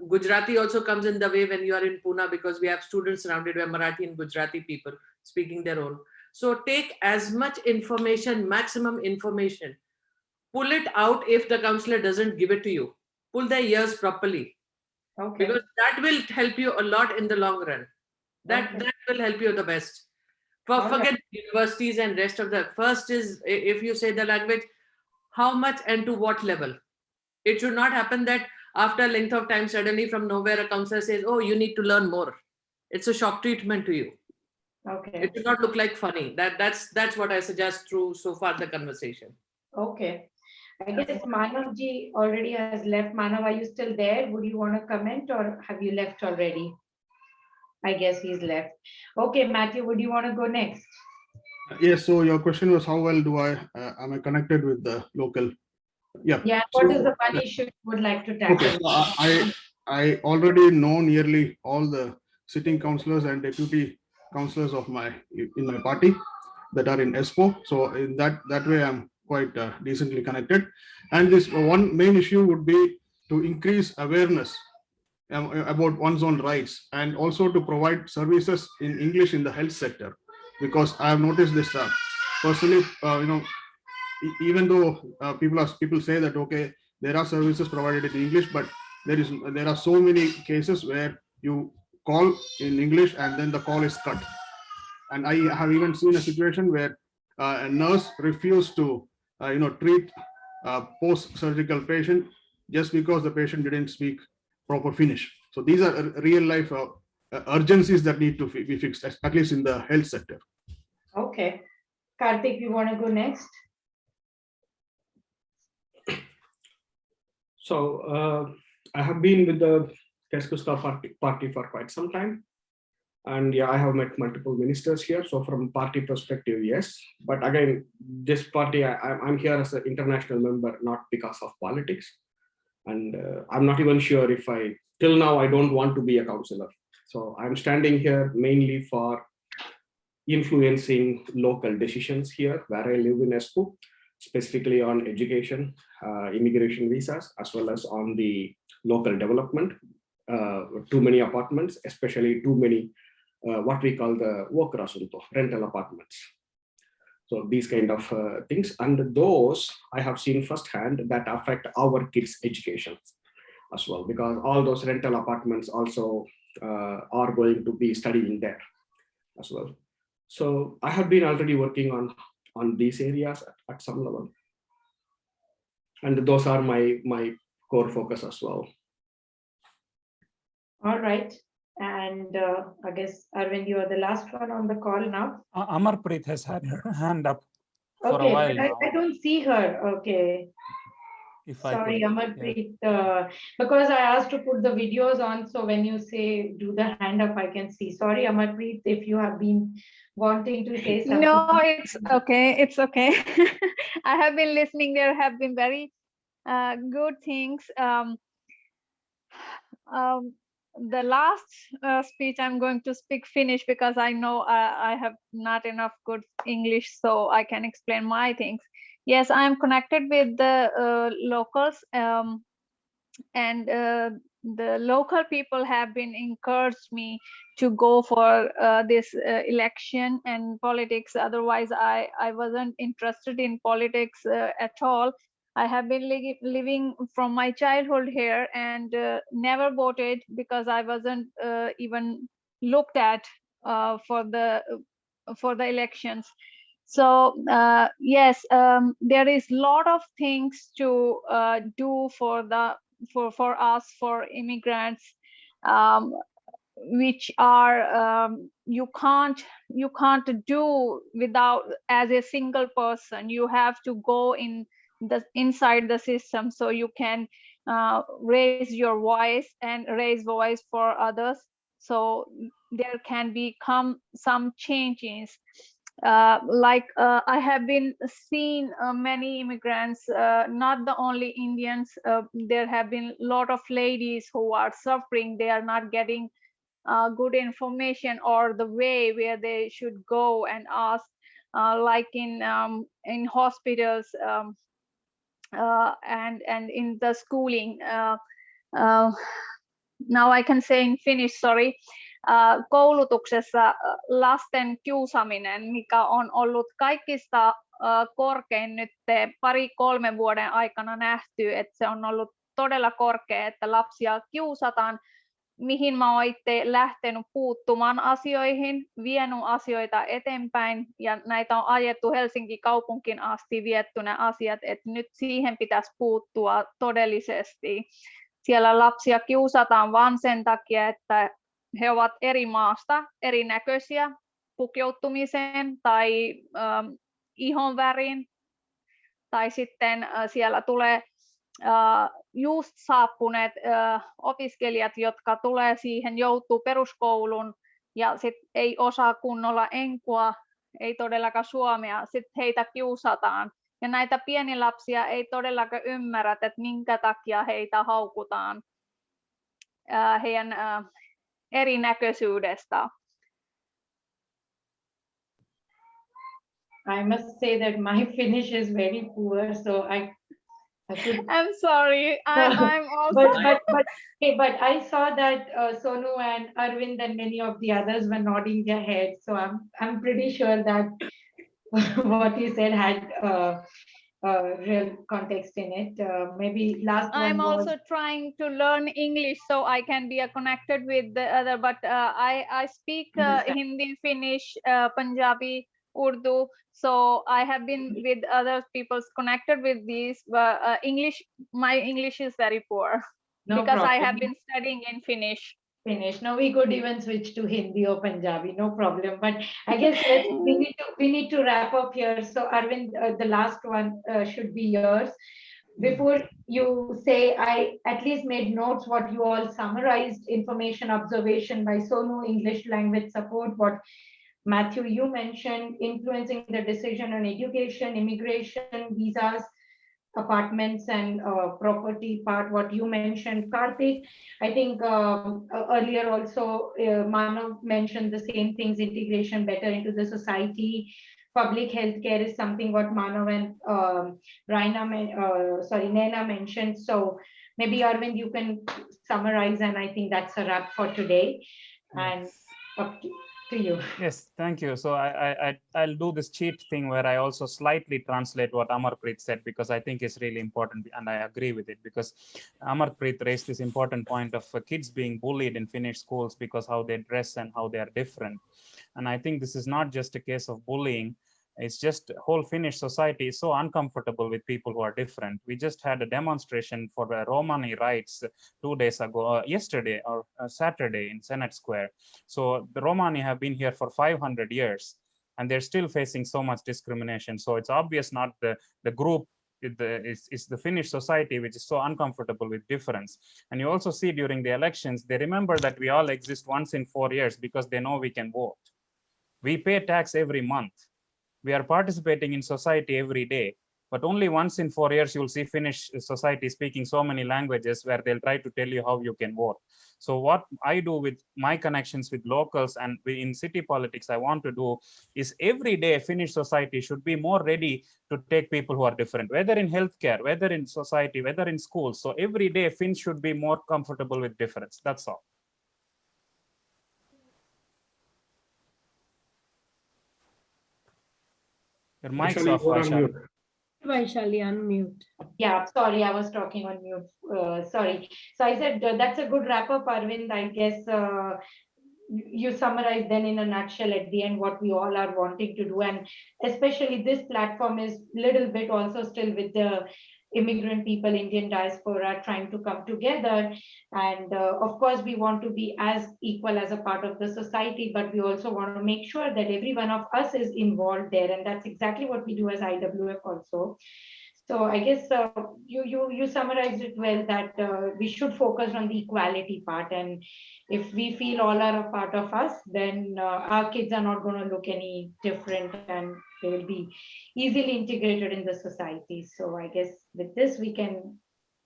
Gujarati also comes in the way when you are in Pune, because we have students surrounded by Marathi and Gujarati people speaking their own. So take as much information, maximum information. Pull it out if the counselor doesn't give it to you. Pull their ears properly. Okay. Because that will help you a lot in the long run. That will help you the best. Forget universities and rest of the. First is, if you say the language, how much and to what level. It should not happen that after a length of time, suddenly from nowhere, a counselor says, oh, you need to learn more. It's a shock treatment to you. Okay. It should not look like funny. That's what I suggest through so far the conversation. Okay. I guess Manavji already has left. Manav, are you still there? Would you want to comment or have you left already? I guess he's left. Okay, Matthew, would you want to go next? Yes, so your question was how well am I connected with the local? Yeah. Yeah, what is the one issue you would like to tackle? Okay, so I already know nearly all the sitting councillors and deputy councillors of in my party that are in ESPO. So in that way, I'm quite decently connected. And this one main issue would be to increase awareness about one's own rights, and also to provide services in English in the health sector, because I have noticed this personally. Even though people say that okay, there are services provided in English, but there are so many cases where you call in English and then the call is cut. And I have even seen a situation where a nurse refused to treat a post-surgical patient just because the patient didn't speak proper Finnish. So these are real life urgencies that need to be fixed, at least in the health sector. Okay. Karthik, you want to go next? So I have been with the Keskusta party for quite some time. And yeah, I have met multiple ministers here. So from party perspective, yes. But again, this party, I'm here as an international member, not because of politics. And I'm not even sure if till now, I don't want to be a councillor. So I'm standing here mainly for influencing local decisions here where I live in Espoo, specifically on education, immigration visas, as well as on the local development. Too many apartments, especially too many what we call the Wokrasunto, rental apartments. So these kind of things, and those I have seen firsthand that affect our kids' education as well, because all those rental apartments also are going to be studying there as well. So I have been already working on these areas at some level, and those are my core focus as well. All right. And I guess, Arvind, you are the last one on the call now. Amarpreet has had her hand up for a Okay, while but now. I don't see her. Okay. Sorry, Amarpreet. Because I asked to put the videos on, so when you say do the hand up, I can see. Sorry, Amarpreet, if you have been wanting to say something. No, it's okay. It's okay. I have been listening. There have been very good things. The last speech, I'm going to speak Finnish because I know I have not enough good English, so I can explain my things. Yes, I am connected with the locals, and the local people have been encouraged me to go for this election and politics. Otherwise, I wasn't interested in politics at all. I have been living from my childhood here and never voted because I wasn't even looked at for the elections. So yes, there is a lot of things to do for us, for immigrants, which are you can't do without as a single person. You have to go inside the system so you can raise your voice and raise voice for others, so there can become some changes. I have been seeing many immigrants, not the only Indians. There have been a lot of ladies who are suffering. They are not getting good information or the way where they should go and ask, like in hospitals, and in the schooling. Now I can say in Finnish, sorry. Koulutuksessa lasten kiusaaminen, mikä on ollut kaikista korkein nyt 2-3 vuoden aikana nähty, että se on ollut todella korkea, että lapsia kiusataan, mihin mä oon itse lähtenyt puuttumaan asioihin, vienyt asioita eteenpäin, ja näitä on ajettu Helsingin kaupunkiin asti, vietty ne asiat, että nyt siihen pitäisi puuttua todellisesti. Siellä lapsia kiusataan vain sen takia, että he ovat eri maasta, erinäköisiä pukeutumiseen tai ihonväriin, tai sitten siellä tulee just saapuneet opiskelijat, jotka tulee siihen, joutuu peruskoulun ja sit ei osaa kunnolla enkua, ei todellakaan suomea, sitten heitä kiusataan. Ja näitä pieniä lapsia ei todellakaan ymmärrä, että minkä takia heitä haukutaan heidän erinäköisyydestä. I must say that my Finnish is very poor, so I'm sorry. I'm also. But I saw that Sonu and Arvind and many of the others were nodding their heads, so I'm pretty sure that what you said had real context in it. Maybe last one I'm was... also trying to learn English so I can be connected with the other, but I speak Hindi, Finnish, Punjabi, Urdu, so I have been with other people connected with these, but English, my English is very poor because I have been studying in Finnish. No, we could even switch to Hindi or Punjabi, no problem. But I guess we need to wrap up here. So Arvind, the last one should be yours. Before you say, I at least made notes what you all summarized: information, observation by Sonu, English language support, what Matthew you mentioned, influencing the decision on education, immigration, visas, apartments, and property part, what you mentioned, Karthik. I think earlier also Manav mentioned the same things: integration better into the society. Public healthcare is something what Manav and Nena mentioned. So maybe Arvind, you can summarize, and I think that's a wrap for today. And up to you. Yes, thank you. So I'll do this cheat thing where I also slightly translate what Amarpreet said, because I think it's really important, and I agree with it, because Amarpreet raised this important point of kids being bullied in Finnish schools because how they dress and how they are different. And I think this is not just a case of bullying. It's just whole Finnish society is so uncomfortable with people who are different. We just had a demonstration for the Romani rights 2 days ago, yesterday or Saturday in Senate Square. So the Romani have been here for 500 years and they're still facing so much discrimination. So it's obvious not the group, it's the Finnish society which is so uncomfortable with difference. And you also see during the elections, they remember that we all exist once in 4 years because they know we can vote. We pay tax every month. We are participating in society every day. but only once in 4 years you'll see Finnish society speaking so many languages where they'll try to tell you how you can vote. So what I do with my connections with locals and in city politics, I want to do is every day Finnish society should be more ready to take people who are different, whether in healthcare, whether in society, whether in schools. So every day Finns should be more comfortable with difference. That's all. Your mic's Vaishali, off, you are on Vaishali. mute. Vaishali, unmute. Yeah, sorry, I was talking on mute. Sorry. So I said that's a good wrap up, Arvind. I guess you summarized then in a nutshell at the end what we all are wanting to do, and especially this platform is little bit also still with the immigrant people, Indian diaspora trying to come together. And of course, we want to be as equal as a part of the society, but we also want to make sure that every one of us is involved there. And that's exactly what we do as IWF also. So I guess you summarized it well, that we should focus on the equality part, and if we feel all are a part of us, then our kids are not going to look any different, and they will be easily integrated in the society. So I guess with this we can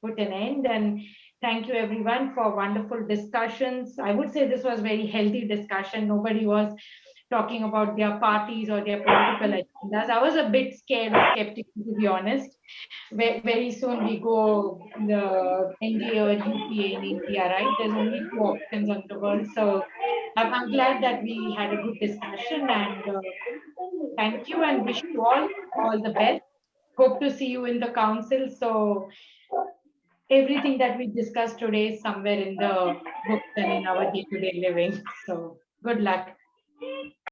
put an end, and thank you everyone for wonderful discussions. I would say this was very healthy discussion. Nobody was talking about their parties or their political agendas. I was a bit scared or skeptical, to be honest. Very soon we go the NDA or UPA in India, right? There's only two options on the world. So I'm glad that we had a good discussion, and thank you, and wish you all the best. Hope to see you in the council. So everything that we discussed today is somewhere in the books and in our day-to-day living. So good luck.